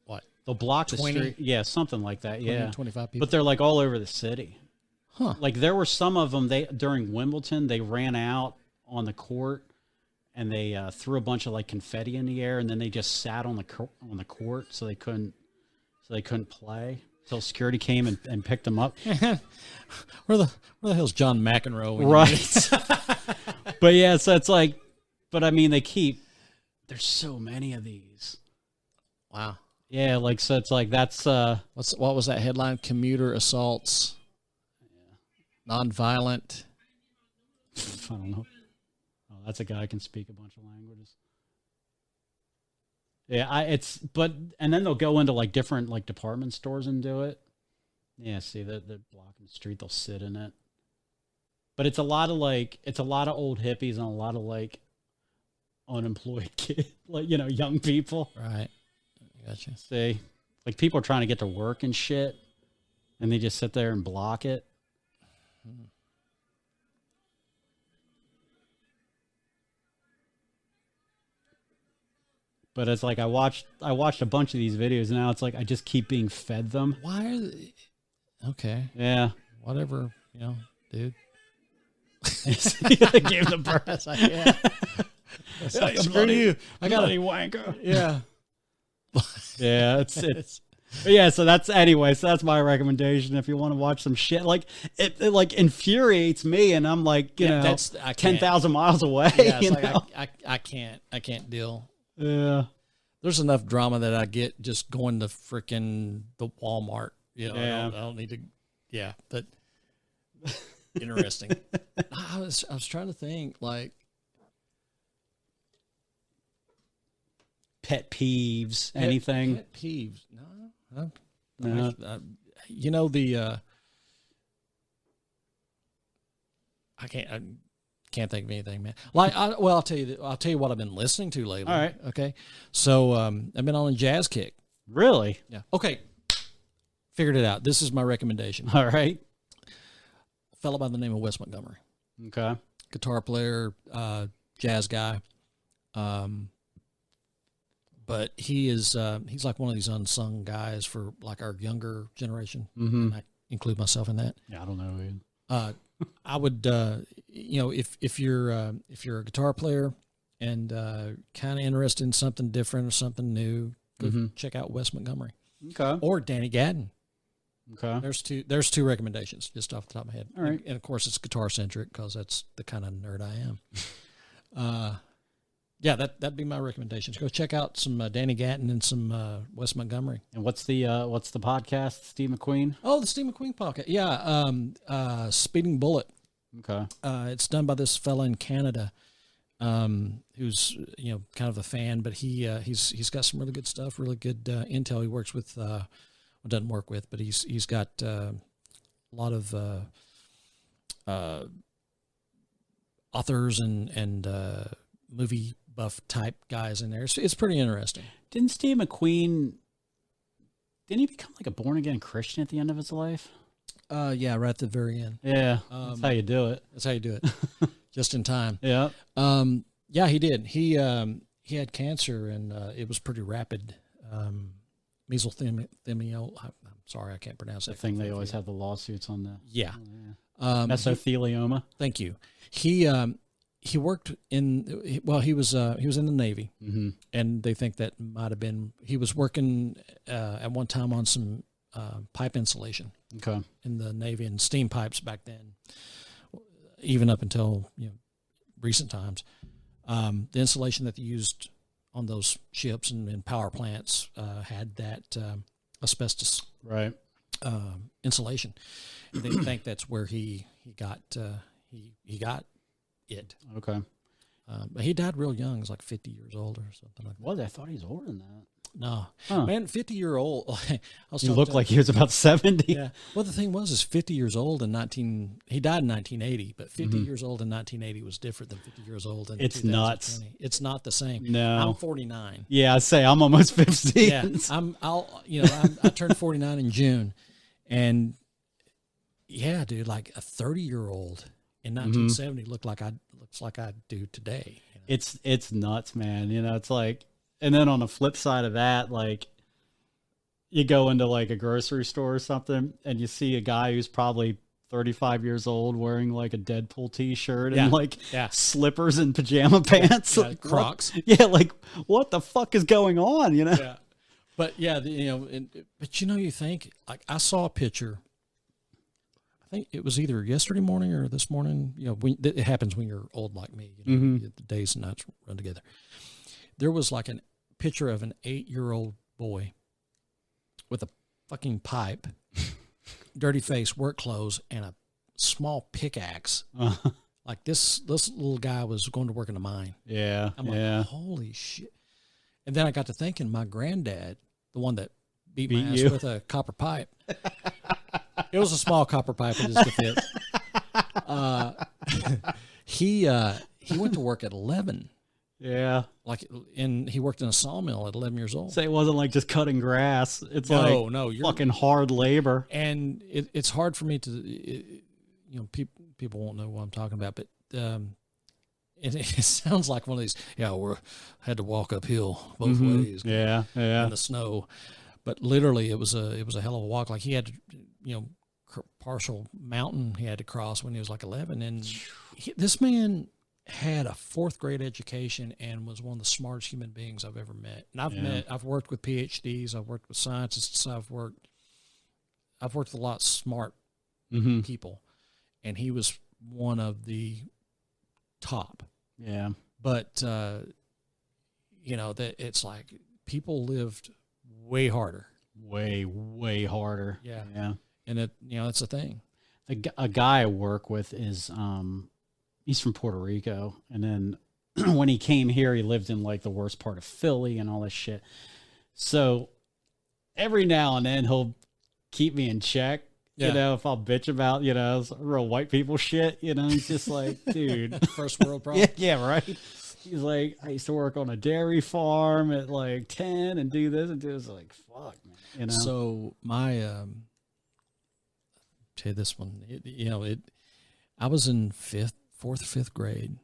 S2: what?
S1: They'll block
S2: 20?
S1: the street. Yeah, something like that.
S2: 20,
S1: Yeah.
S2: 25 people.
S1: But they're like all over the city.
S2: Huh.
S1: Like there were some of them, during Wimbledon, they ran out on the court and they threw a bunch of like confetti in the air, and then they just sat on the court so they couldn't play until security came and picked them up.
S2: where the hell's John McEnroe?
S1: Right. But yeah, so it's like, but I mean, there's so many of these.
S2: Wow.
S1: Yeah, like, so it's like that's
S2: what was that headline? Commuter assaults, nonviolent.
S1: I don't know. Oh, that's a guy who can speak a bunch of languages. Yeah, and then they'll go into like different like department stores and do it. Yeah, see, they're blocking the street. They'll sit in it. But it's a lot of old hippies and a lot of like unemployed kids, like, you know, young people.
S2: Right. Gotcha.
S1: See, like people are trying to get to work and shit, and they just sit there and block it. But it's like I watched a bunch of these videos, and now it's like I just keep being fed them.
S2: Why are they? Okay.
S1: Yeah.
S2: Whatever, you know, dude.
S1: I gave the press.
S2: Yeah.
S1: Like,
S2: screw you.
S1: I got any wanker.
S2: Yeah.
S1: Yeah, it's yeah, so that's my recommendation if you want to watch some shit. Like it like infuriates me, and I'm like, you know, 10,000 miles away.
S2: Yeah, it's
S1: you
S2: like
S1: know?
S2: I can't deal.
S1: Yeah.
S2: There's enough drama that I get just going to freaking the Walmart. You know,
S1: Yeah.
S2: I don't need to. Yeah, but interesting. I was trying to think like
S1: Pet peeves, anything.
S2: Pet peeves. No. You know I can't think of anything, man. Like, I'll tell you what I've been listening to lately.
S1: All right.
S2: Okay. So I've been on a jazz kick.
S1: Really?
S2: Yeah. Okay. Figured it out. This is my recommendation.
S1: All right.
S2: A fellow by the name of Wes Montgomery.
S1: Okay.
S2: Guitar player, jazz guy. But he's like one of these unsung guys for like our younger generation.
S1: Mm-hmm.
S2: And I include myself in that.
S1: Yeah, I don't know.
S2: I would, you know, if you're a guitar player and kind of interested in something different or something new, go check out Wes Montgomery.
S1: Okay.
S2: Or Danny Gadden.
S1: Okay.
S2: There's two recommendations just off the top of my head.
S1: All right.
S2: And of course it's guitar centric because that's the kind of nerd I am. Yeah, that'd be my recommendations. Go check out some Danny Gatton and some Wes Montgomery.
S1: And what's the podcast? Steve McQueen.
S2: Oh, the Steve McQueen podcast. Yeah, Speeding Bullet.
S1: Okay.
S2: It's done by this fella in Canada, who's kind of a fan, but he's got some really good stuff, really good intel. He works with, doesn't work with, but he's got a lot of authors and movie buff type guys in there. It's pretty interesting.
S1: Didn't Steve McQueen? Didn't he become like a born again Christian at the end of his life?
S2: Yeah, right at the very end.
S1: Yeah, that's how you do it.
S2: That's how you do it. Just in time.
S1: Yeah.
S2: Yeah, he did. He had cancer, and it was pretty rapid. Mesothelioma. I'm sorry, I can't pronounce
S1: The
S2: that
S1: thing they always have the lawsuits on the.
S2: Yeah.
S1: Mesothelioma.
S2: Thank you. He worked in. Well, he was in the Navy, and they think that might have been he was working at one time on some pipe insulation.
S1: Okay.
S2: In the Navy and steam pipes back then, even up until recent times. The insulation that they used on those ships and power plants had that asbestos
S1: Right.
S2: insulation. And they think that's where he got it.
S1: Okay.
S2: But he died real young. He was like 50 years old or something like that.
S1: Well, I thought he was older than that.
S2: No,
S1: Huh.
S2: man, 50-year-old.
S1: He looked like he was about 70.
S2: Yeah. Well, the thing was, is 50 years old in he died in 1980, but 50
S1: Mm-hmm.
S2: years old in 1980 was different than 50 years old in
S1: It's
S2: 2020.
S1: nuts.
S2: It's not the same.
S1: No.
S2: I'm 49.
S1: Yeah, I say I'm almost 50.
S2: Yeah. I turned 49 in June, and yeah, dude, like a 30-year-old in 1970 looks like I do today. You know?
S1: It's nuts, man. You know, it's like, and then on the flip side of that, like you go into like a grocery store or something and you see a guy who's probably 35 years old wearing like a Deadpool t-shirt and like slippers and pajama pants,
S2: Yeah,
S1: like,
S2: Crocs.
S1: Yeah. Like what the fuck is going on? You know?
S2: Yeah. But yeah, you think, like, I saw a picture. I think it was either yesterday morning or this morning. You know, it happens when you're old like me. You know, the days and nights run together. There was like a picture of an 8-year-old boy with a fucking pipe, dirty face, work clothes, and a small pickaxe. Like this little guy was going to work in a mine.
S1: Yeah.
S2: I'm like, holy shit. And then I got to thinking, my granddad, the one that beat my ass with a copper pipe, it was a small copper pipe. It just could fit. He went to work at 11.
S1: Yeah.
S2: And he worked in a sawmill at 11 years old.
S1: Say it wasn't like just cutting grass. It's
S2: No,
S1: you're fucking hard labor.
S2: And it's hard for me to, people won't know what I'm talking about, but it sounds like one of these, had to walk uphill both ways.
S1: Yeah.
S2: In the snow. But literally it was a hell of a walk. Like he had to, partial mountain he had to cross when he was like 11. And this man had a 4th grade education and was one of the smartest human beings I've ever met. And I've worked with PhDs, I've worked with scientists, I've worked with a lot of smart people, and he was one of the top.
S1: Yeah.
S2: But, that it's like people lived way harder.
S1: Way harder.
S2: Yeah.
S1: Yeah.
S2: And it's a thing.
S1: A guy I work with is, he's from Puerto Rico. And then when he came here, he lived in like the worst part of Philly and all this shit. So every now and then he'll keep me in check.
S2: Yeah.
S1: If I'll bitch about, real white people shit, he's just like, dude.
S2: First world problem.
S1: Yeah, right. He's like, I used to work on a dairy farm at like 10 and do this and do this. Like, fuck, man.
S2: So my, say this one, I was in 4th or 5th grade,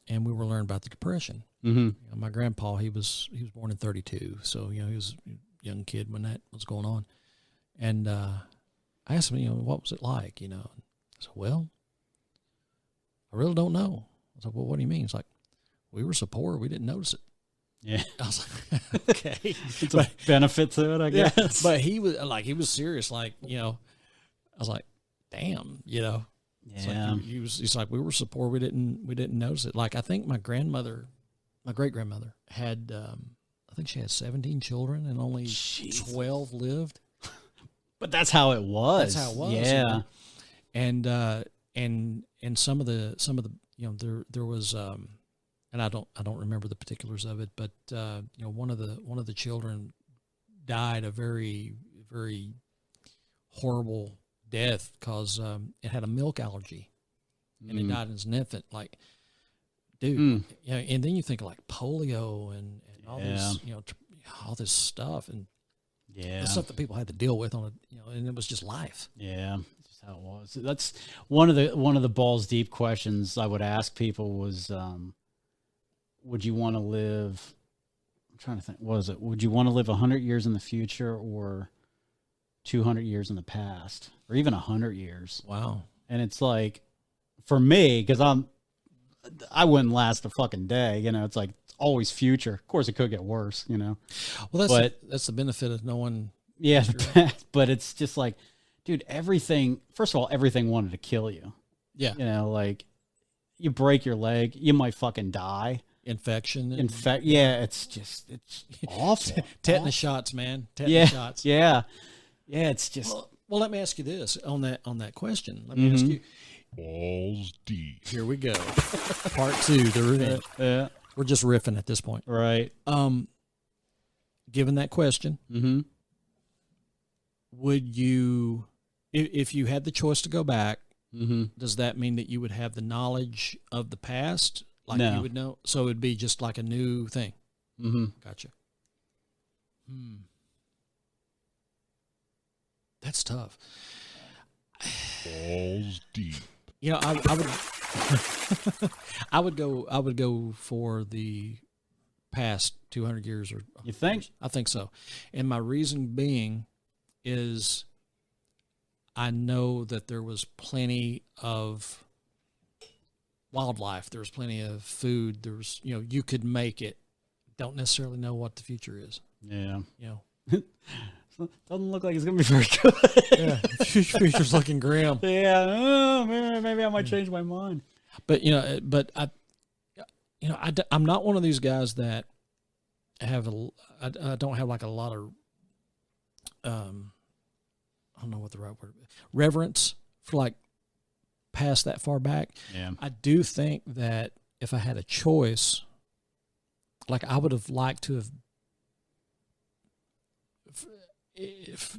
S2: and we were learning about the Depression. My grandpa, he was born in 32. So, he was a young kid when that was going on. And, I asked him, what was it like, I said, well, I really don't know. I was like, well, what do you mean? He's like, we were so poor, we didn't notice it.
S1: Yeah.
S2: I was like, okay.
S1: It's a benefit to it, I guess.
S2: Yeah, but he was serious. Like, I was like, damn,
S1: Yeah.
S2: Like he's like, we were so poor, we didn't notice it. Like, I think my great grandmother had, I think she had 17 children and only 12 lived.
S1: But that's how it was.
S2: That's how it was.
S1: Yeah.
S2: And some of the, there was, and I don't remember the particulars of it, but one of the children died a very, very horrible death because it had a milk allergy, and it died as an infant. Like, dude, and then you think of like polio and all this, all this stuff and the stuff that people had to deal with on and it was just life.
S1: Yeah. That's how it was. That's one of the balls deep questions I would ask people was, would you want to live, I'm trying to think, what is it? Would you want to live 100 years in the future or 200 years in the past or even 100 years?
S2: Wow.
S1: And it's like, for me, because I wouldn't last a fucking day, it's like it's always future. Of course it could get worse,
S2: Well, that's the benefit of knowing.
S1: Yeah, but it's just like, dude, first of all, everything wanted to kill you.
S2: Yeah.
S1: Like you break your leg, you might fucking die.
S2: infection.
S1: In fact, yeah, it's awful.
S2: Tetanus shots, man.
S1: Yeah,
S2: Tetanus shots.
S1: yeah, yeah. It's just
S2: Well, let me ask you this on that question. Let me ask you.
S3: Balls deep.
S2: Here we go. Part 2. The revenge.
S1: yeah,
S2: We're just riffing at this point.
S1: right.
S2: Given that question,
S1: Mm-hmm.
S2: would you, if you had the choice to go back,
S1: Mm-hmm.
S2: does that mean that you would have the knowledge of the past? Like
S1: No.
S2: you would know, so it'd be just like a new thing.
S1: Mm-hmm.
S2: Gotcha. That's tough.
S3: Balls deep.
S2: You know, I would, I would go for the past 200 years or.
S1: You think?
S2: I think so, and my reason being is I know that there was plenty of wildlife. There was plenty of food. There was, you could make it. Don't necessarily know what the future is.
S1: Yeah. Doesn't look like it's gonna be very good.
S2: Yeah, future's looking grim.
S1: Yeah. Oh, maybe I might change my mind.
S2: But I'm not one of these guys that have I don't have like a lot of I don't know what the right word is, reverence for like past that far back.
S1: Yeah.
S2: I do think that if I had a choice, like I would have liked to have if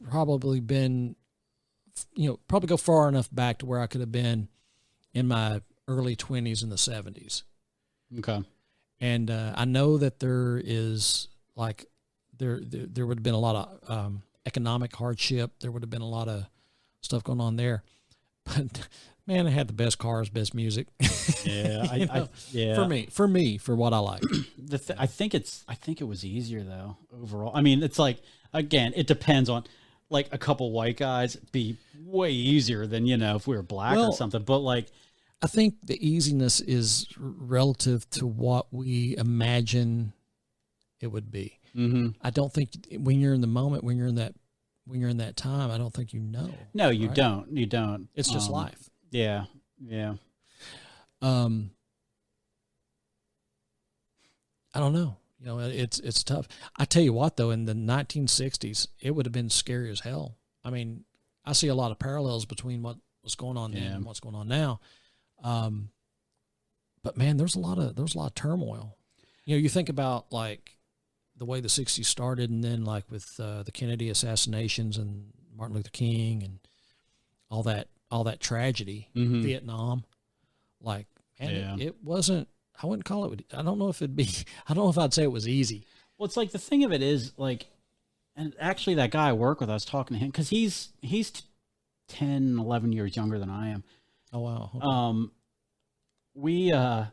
S2: probably been, probably go far enough back to where I could have been in my early 20s in the 70s.
S1: Okay.
S2: And I know that there is like there would have been a lot of economic hardship. There would have been a lot of stuff going on there. But man, I had the best cars, best music.
S1: Yeah.
S2: Yeah. For what I like.
S1: I think it was easier though overall. I mean, it's like, again, it depends on, like, a couple white guys be way easier than, if we were black or something. But like,
S2: I think the easiness is relative to what we imagine it would be.
S1: mm-hmm.
S2: I don't think when you're in the moment, when you're in that time, I don't think you know.
S1: No, you
S2: right?
S1: don't. You don't.
S2: It's just life.
S1: Yeah. Yeah.
S2: I don't know. It's tough. I tell you what, though, in the 1960s, it would have been scary as hell. I mean, I see a lot of parallels between what was going on then and what's going on now. But man, there's a lot of turmoil. You think about like the way the 60s started, and then like with the Kennedy assassinations and Martin Luther King and all that tragedy,
S1: Mm-hmm.
S2: Vietnam. Like, man,
S1: Yeah.
S2: it wasn't. I wouldn't call it. I don't know if I'd say it was easy.
S1: Well, it's like the thing of it is like, and actually that guy I work with, I was talking to him because he's 10, 11 years younger than I am.
S2: Oh wow. Okay.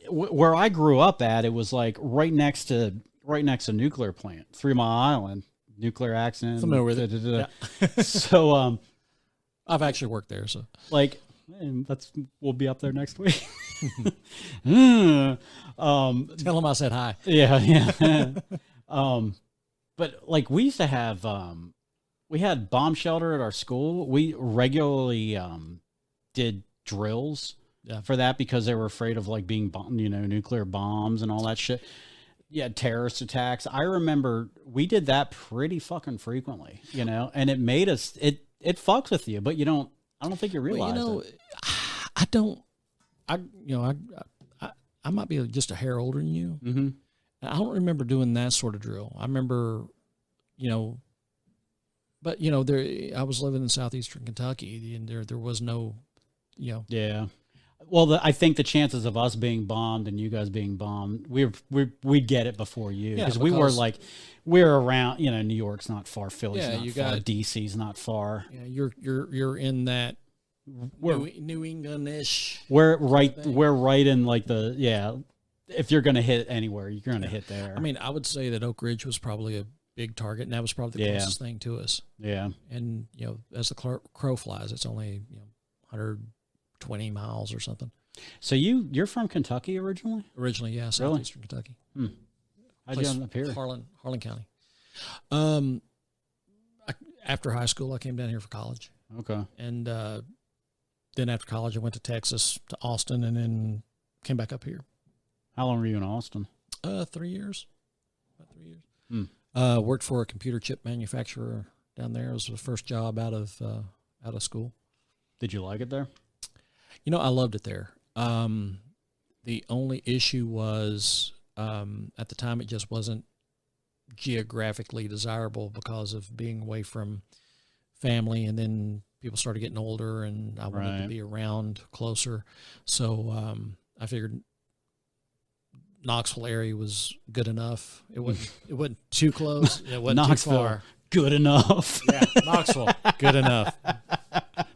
S1: Where I grew up at, it was like right next to nuclear plant, 3 Mile Island, nuclear accident.
S2: Familiar with it.
S1: Yeah. So,
S2: I've actually worked there, so
S1: like, and we'll be up there next week.
S2: tell them I said hi.
S1: Yeah. But like we used to have, we had bomb shelter at our school. We regularly did drills for that because they were afraid of like being nuclear bombs and all that shit. Yeah, terrorist attacks. I remember we did that pretty fucking frequently, and it made us it fucks with you, but I don't think you realize it.
S2: I might be just a hair older than you.
S1: Mm-hmm.
S2: I don't remember doing that sort of drill. I remember, but I was living in southeastern Kentucky, and there was no,
S1: Yeah. Well, I think the chances of us being bombed and you guys being bombed, we'd get it before you because we're around. New York's not far, Philly's not far, DC's not far.
S2: Yeah, you're in that New England-ish.
S1: We're right in like if you're gonna hit anywhere, you're gonna hit there.
S2: I mean, I would say that Oak Ridge was probably a big target, and that was probably the closest thing to us.
S1: Yeah.
S2: And as the crow flies, it's only 120 miles or something.
S1: So you're from Kentucky originally?
S2: Originally, yeah, southeastern Kentucky.
S1: How'd you end up here?
S2: Harlan County. After high school, I came down here for college.
S1: Okay.
S2: And then after college, I went to Texas, to Austin, and then came back up here.
S1: How long were you in Austin?
S2: 3 years. About 3 years.
S1: Hmm.
S2: Worked for a computer chip manufacturer down there. It was the first job out of school.
S1: Did you like it there?
S2: I loved it there. The only issue was at the time it just wasn't geographically desirable because of being away from family, and then people started getting older, and I wanted to be around closer. So I figured Knoxville area was good enough. It wasn't too close. It wasn't
S1: Knoxville,
S2: too far.
S1: Good enough.
S2: Yeah, Knoxville, good enough.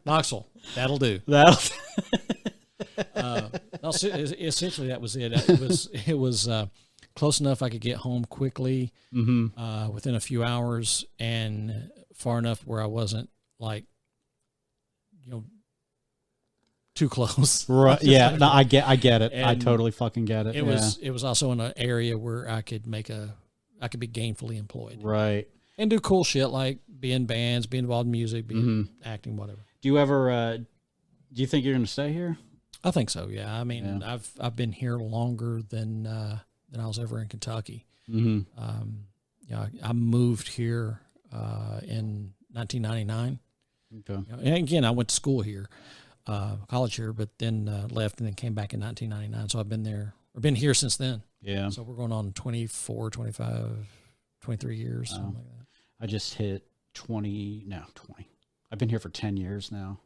S2: Knoxville, that'll do. Essentially, that was it. It was close enough I could get home quickly, within a few hours, and far enough where I wasn't like, too close.
S1: Right. Yeah. No, I get it. I totally fucking get it.
S2: It was also in an area where I could be gainfully employed.
S1: Right.
S2: And do cool shit like be in bands, be involved in music, be acting, whatever.
S1: Do you ever? Do you think you're going to stay here?
S2: I think so. Yeah. I mean, I've been here longer than I was ever in Kentucky. I moved here in 1999.
S1: Okay.
S2: And again, I went to school here, college here, but then left and then came back in 1999. So I've been here since then.
S1: Yeah.
S2: So we're going on 24, 25, 23 years, something like that.
S1: I just hit 20. I've been here for 10 years now.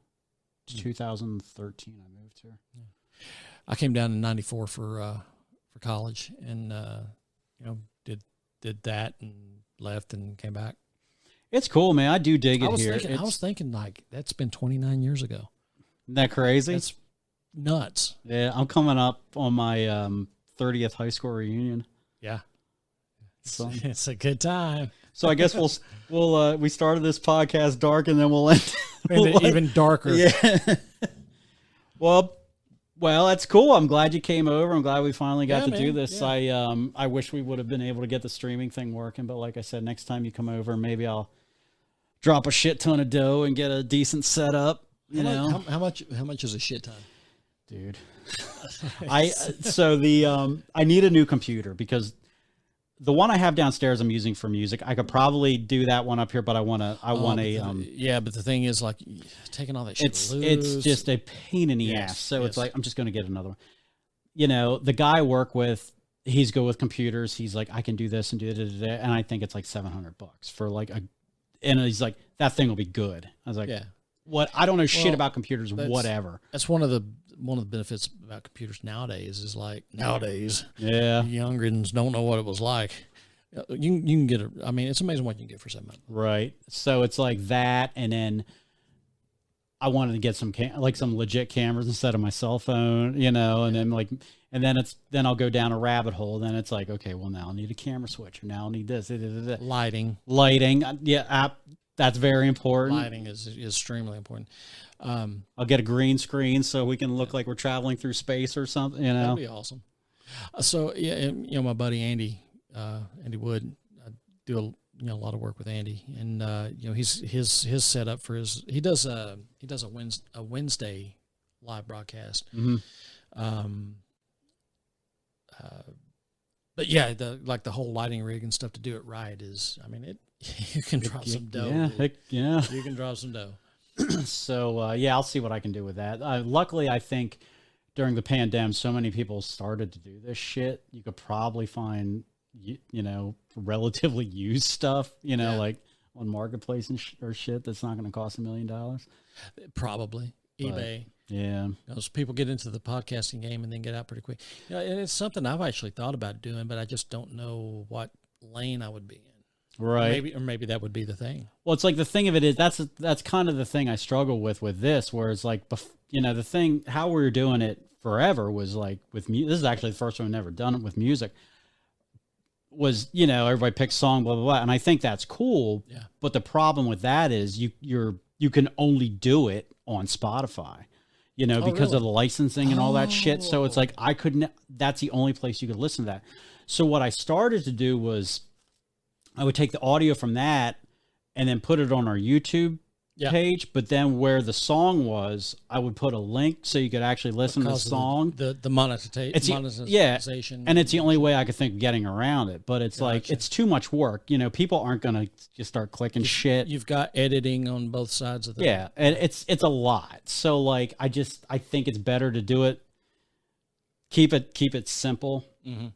S1: It's 2013 I moved here.
S2: Yeah. I came down in 94 for college, and did that and left and came back.
S1: It's cool, man. I do dig it here.
S2: I was thinking like that's been 29 years ago.
S1: Isn't that crazy?
S2: That's nuts.
S1: Yeah, I'm coming up on my 30th high school reunion.
S2: Yeah.
S1: So,
S2: it's a good time.
S1: So I guess we started this podcast dark, and then we'll end
S2: even darker.
S1: Yeah. Well, that's cool. I'm glad you came over. I'm glad we finally got to do this. Yeah. I wish we would have been able to get the streaming thing working, but like I said, next time you come over, maybe I'll drop a shit ton of dough and get a decent setup.
S2: How much is a shit ton?
S1: Dude. I need a new computer because the one I have downstairs I'm using for music. I could probably do that one up here, but I want a
S2: but the thing is, like, taking all that shit
S1: it's just a pain in the ass. So it's like I'm just going to get another one. The guy I work with, he's good with computers. He's like, I can do this and do it, and I think it's like $700 for like and he's like, that thing will be good. I was like, what? I don't know shit about computers. Whatever.
S2: That's one of the benefits about computers nowadays is like youngins don't know what it was like. You can get it's amazing what you can get for $700.
S1: Right. So it's like that, and then I wanted to get some some legit cameras instead of my cell phone, and then I'll go down a rabbit hole. Then it's like, okay, well now I need a camera switcher. Now I need this.
S2: Lighting.
S1: Yeah. That's very important.
S2: Lighting is extremely important.
S1: I'll get a green screen so we can look like we're traveling through space or something.
S2: That'd be awesome. So my buddy Andy Wood, I do a lot of work with Andy, and his setup for he does a Wednesday live broadcast. But yeah, the whole lighting rig and stuff to do it right is, you can drop some dough.
S1: Yeah.
S2: You can drop some dough.
S1: So, I'll see what I can do with that. Luckily, I think during the pandemic, so many people started to do this shit. You could probably find, relatively used stuff, like on Marketplace or shit that's not going to cost $1 million.
S2: Probably. eBay.
S1: Yeah.
S2: Those people get into the podcasting game and then get out pretty quick. And it's something I've actually thought about doing, but I just don't know what lane I would be in.
S1: Right.
S2: Or maybe that would be the thing.
S1: Well, it's like the thing of it is that's kind of the thing I struggle with this, where it's like, the thing, how we were doing it forever was like with music. This is actually the first time I've never done it with music. Was, everybody picks song, blah, blah, blah. And I think that's cool.
S2: Yeah.
S1: But the problem with that is you can only do it on Spotify, because of the licensing and all that shit. So it's like, that's the only place you could listen to that. So what I started to do was I would take the audio from that and then put it on our YouTube,
S2: Yeah.
S1: page, but then where the song was, I would put a link so you could actually listen
S2: Because
S1: to the song.
S2: The monetization.
S1: Yeah, and it's the only way I could think of getting around it. But it's like
S2: Gotcha.
S1: it's too much work. You know, people aren't gonna just start clicking shit.
S2: You've got editing on both sides of the.
S1: Yeah, and it's a lot. So like, I think it's better to do it. Keep it simple.
S2: Mm-hmm.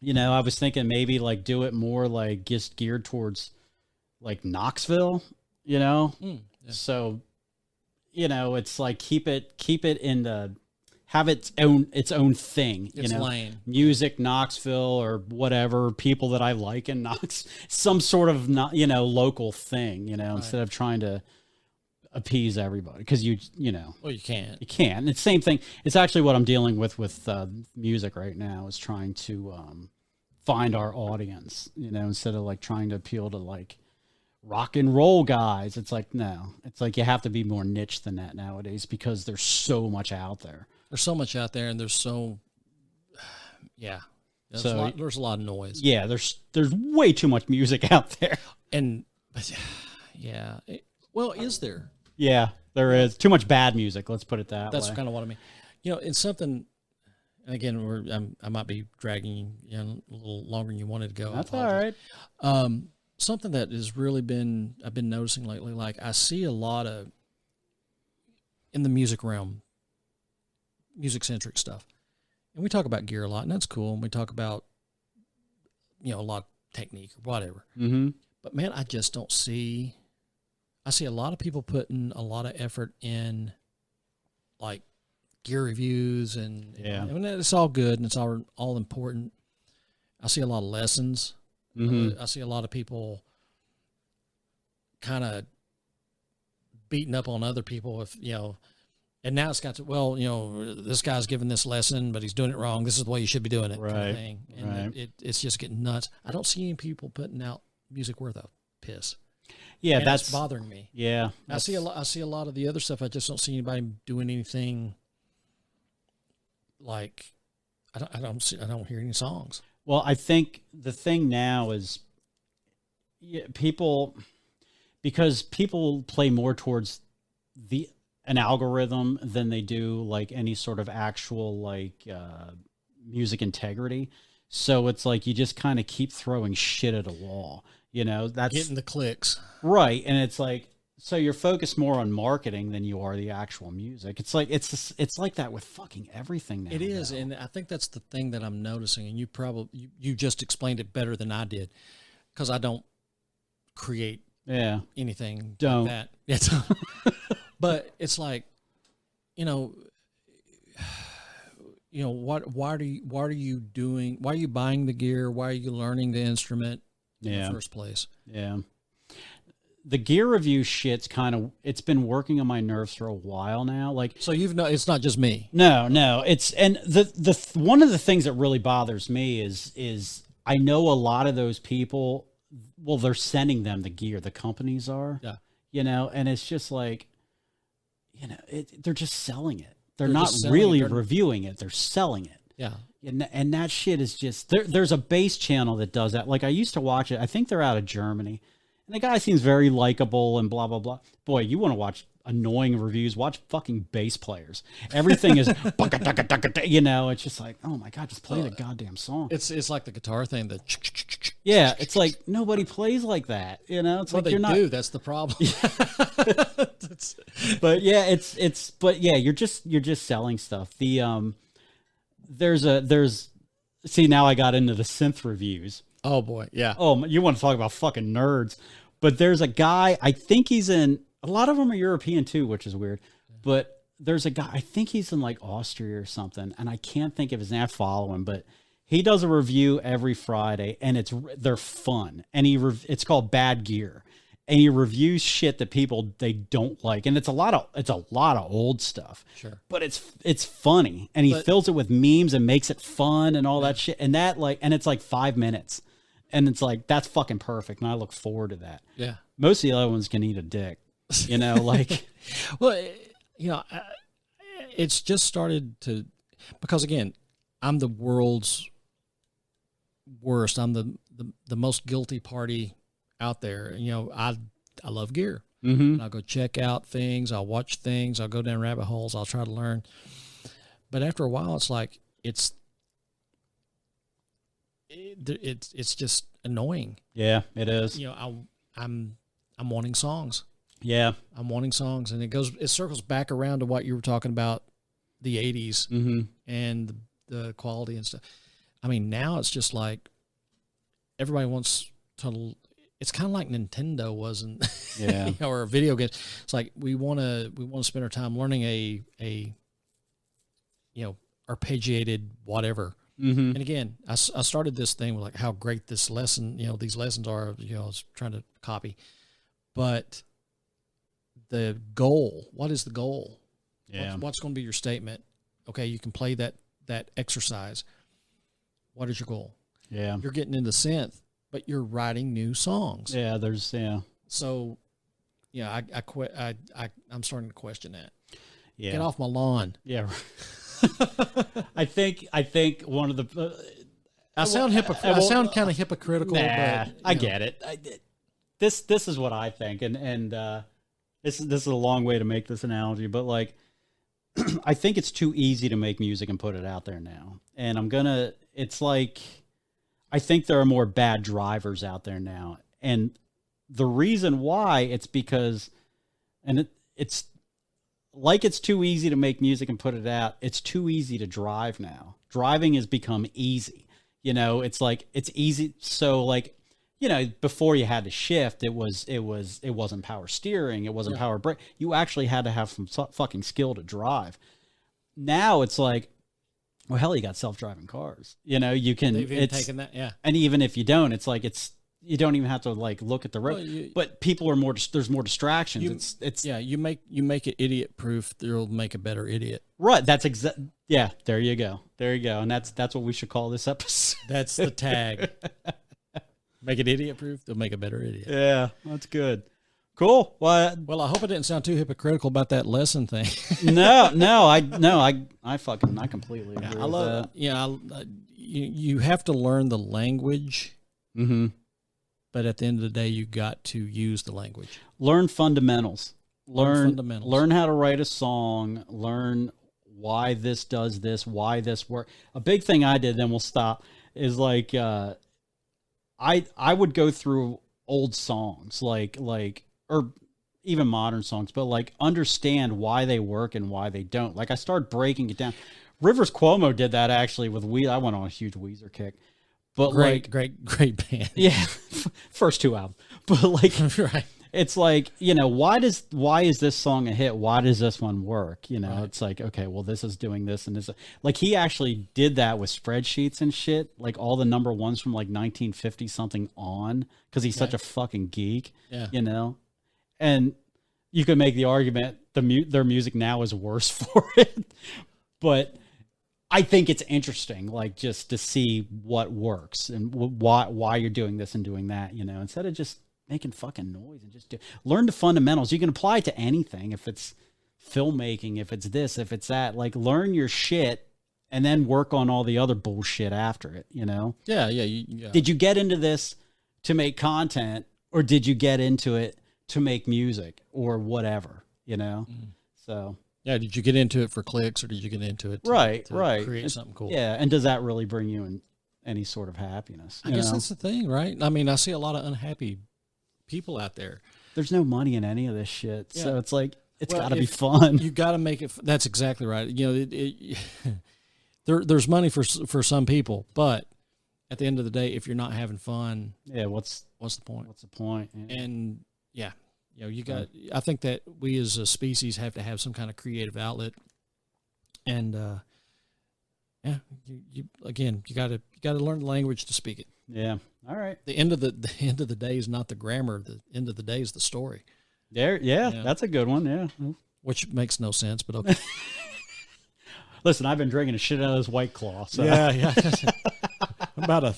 S1: You know, I was thinking maybe like do it more like just geared towards like Knoxville. You know,
S2: Yeah.
S1: so you know it's like keep it in the have its own thing. You
S2: It's
S1: know,
S2: lane.
S1: music Knoxville or whatever, people that I like in Knox, some sort of not local thing. You know, instead of trying to appease everybody because you know.
S2: Well, you can't.
S1: You can't. And it's the same thing. It's actually what I'm dealing with music right now is trying to find our audience, you know, instead of like trying to appeal to like rock and roll guys. It's like, no, it's like you have to be more niche than that nowadays because there's so much out there.
S2: There's so much out there and there's so, yeah. There's a lot of noise.
S1: Yeah. There's way too much music out there.
S2: And yeah. Well, is there?
S1: Yeah, there is too much bad music. Let's put it that way.
S2: That's kind of what I mean. You know, it's something. And again, I might be dragging you a little longer than you wanted to go.
S1: That's all right.
S2: Something that has really I've been noticing lately. Like I see a lot of in the music realm, music centric stuff, and we talk about gear a lot, and that's cool. And we talk about a lot of technique or whatever.
S1: Mm-hmm.
S2: But man, I just don't see. I see a lot of people putting a lot of effort in, like, gear reviews and it's all good and it's all important. I see a lot of lessons.
S1: Mm-hmm.
S2: I see a lot of people kind of beating up on other people if and now it's got to this guy's giving this lesson but he's doing it wrong. This is the way you should be doing it,
S1: right?
S2: Kind of thing. And it's just getting nuts. I don't see any people putting out music worth a piss.
S1: Yeah,
S2: and
S1: that's
S2: bothering me.
S1: Yeah,
S2: I see a lot of the other stuff. I just don't see anybody doing anything. Like, I don't hear any songs.
S1: Well, I think the thing now is because people play more towards an algorithm than they do like any sort of actual like music integrity. So it's like you just kind of keep throwing shit at a wall. You know, that's
S2: getting the clicks.
S1: Right. And it's like, so you're focused more on marketing than you are the actual music. It's like, it's like that with fucking everything now.
S2: It is. Though. And I think that's the thing that I'm noticing. And you just explained it better than I did. Cause I don't create anything like that. It's, but it's like, why are you buying the gear? Why are you learning the instrument? In the first place. Yeah.
S1: The gear review shit's it's been working on my nerves for a while now. Like,
S2: so it's not just me.
S1: No, and the one of the things that really bothers me is I know a lot of those people, well, they're sending them the gear, the companies are, and it's just like, they're just selling it. They're not really reviewing it. They're selling it. Yeah. And that shit is just there's a bass channel that does that. Like I used to watch it. I think they're out of Germany. And the guy seems very likable and blah blah blah. Boy, you want to watch annoying reviews, watch fucking bass players. Everything is it's just like, oh my God, just play the goddamn song.
S2: It's like the guitar thing that
S1: it's like nobody plays like that. It's like
S2: you're not that's the problem.
S1: But you're just selling stuff. See, now I got into the synth reviews.
S2: Oh boy. Yeah.
S1: Oh, you want to talk about fucking nerds. But there's a guy, I think he's in, a lot of them are European too, which is weird. But there's a guy, I think he's in like Austria or something. And I can't think of his name. I follow him, but he does a review every Friday and they're fun. And it's called Bad Gear. And he reviews shit that they don't like, and it's a lot of old stuff. Sure, but it's funny, and he fills it with memes and makes it fun and all that shit. And and it's like 5 minutes, and it's like that's fucking perfect. And I look forward to that. Yeah, most of the other ones can eat a dick, like.
S2: Well, it's just started to because again, I'm the world's worst. I'm the most guilty party out there. I love gear.
S1: Mm-hmm.
S2: and I'll go check out things. I'll watch things. I'll go down rabbit holes. I'll try to learn. But after a while, it's like it's just annoying.
S1: Yeah, it is.
S2: You know, I'm wanting songs.
S1: Yeah.
S2: I'm wanting songs, and it circles back around to what you were talking about, the 80s
S1: Mm-hmm.
S2: and the quality and stuff. I mean, now it's just like everybody wants to. It's kind of like Nintendo wasn't,
S1: Yeah.
S2: you know, or a video game. It's like we want to spend our time learning a you know, arpeggiated whatever.
S1: Mm-hmm.
S2: And again, I started this thing with like how great this lesson, you know, these lessons are. You know, I was trying to copy, but the goal. What is the goal?
S1: Yeah.
S2: What's going to be your statement? Okay, you can play that exercise. What is your goal?
S1: Yeah.
S2: You're getting into synth, but you're writing new songs.
S1: Yeah.
S2: So, yeah, I'm starting to question that.
S1: Yeah.
S2: Get off my lawn.
S1: Yeah. I think one of the.
S2: I sound I sound kind of hypocritical.
S1: Nah,
S2: but,
S1: I get it. This is what I think, and this is a long way to make this analogy, but like, I think it's too easy to make music and put it out there now, and it's like, I think there are more bad drivers out there now, and the reason why it's because, and it's like it's too easy to make music and put it out. It's too easy to drive now. Driving has become easy. You know, it's like it's easy. So like, you know, before you had to shift, it wasn't power steering, it wasn't power brake. You actually had to have some fucking skill to drive. Now it's like, well, hell, you got self-driving cars. You know, you can.
S2: They've even taken that, yeah.
S1: And even if you don't, it's like you don't even have to like look at the road.
S2: Well,
S1: but people are more. There's more distractions. It's
S2: yeah. You make it idiot proof. You'll make a better idiot.
S1: Right. That's Yeah. There you go. And that's what we should call this episode.
S2: That's the tag. Make it idiot proof. They'll make a better idiot.
S1: Yeah. That's good. Cool.
S2: Well, I hope I didn't sound too hypocritical about that lesson thing.
S1: No. I completely agree.
S2: I love that. Yeah. You have to learn the language.
S1: Mm-hmm.
S2: But at the end of the day, you got to use the language.
S1: Learn fundamentals. Learn how to write a song. Learn why this does this, why this works. A big thing I did, then we'll stop, is like I would go through old songs, like or even modern songs, but like understand why they work and why they don't. Like I started breaking it down. Rivers Cuomo did that actually with Weezer. I went on a huge Weezer kick. But
S2: great band.
S1: Yeah, first two albums. But like,
S2: right.
S1: It's like, you know, why is this song a hit? Why does this one work? You know, right. It's like, okay, well, this is doing this and this. Like he actually did that with spreadsheets and shit. Like all the number ones from like 1950 something on, because he's such a fucking geek.
S2: Yeah.
S1: You know, and you could make the argument their music now is worse for it, but I think it's interesting, like just to see what works and why you're doing this and doing that, you know, instead of just making fucking noise and just learn the fundamentals. You can apply it to anything. If it's filmmaking, if it's this, if it's that, like learn your shit and then work on all the other bullshit after it, you know?
S2: Yeah.
S1: Did you get into this to make content or did you get into it to make music or whatever, you know? So...
S2: Yeah, did you get into it for clicks or did you get into it to create something cool?
S1: Yeah, and does that really bring you in any sort of happiness?
S2: I guess that's the thing, right? I mean, I see a lot of unhappy people out there.
S1: There's no money in any of this shit, so it's like it's got to be
S2: fun.
S1: fun.
S2: You got to make it. That's exactly right. You know, there's money for some people, but at the end of the day, if you're not having fun,
S1: what's the point? What's the point?
S2: Yeah. And you know, I think that we as a species have to have some kind of creative outlet, and you got to learn the language to speak it.
S1: Yeah. All right.
S2: The end of the day is not the grammar. The end of the day is the story.
S1: Yeah. That's a good one. Yeah.
S2: Which makes no sense, but okay.
S1: Listen, I've been drinking a shit out of this White Claw. So.
S2: Yeah. about a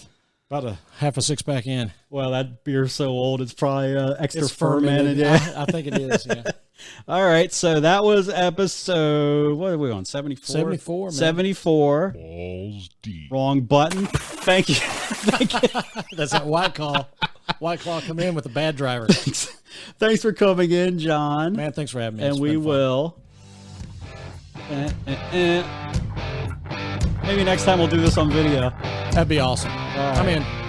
S2: half a 6-pack in.
S1: Well, that beer's so old, it's probably extra fermented. Yeah,
S2: I think it is. Yeah.
S1: All right, so that was episode. What are we on? 74.
S2: 74. Man.
S1: 74.
S3: Balls deep.
S1: Wrong button. Thank you.
S2: That's that White Claw. White Claw come in with a bad driver.
S1: Thanks for coming in, John.
S2: Man, thanks for having me.
S1: And
S2: It's
S1: we
S2: been fun.
S1: will. Maybe next time we'll do this on video.
S2: That'd be awesome.
S1: right.
S2: I'm in.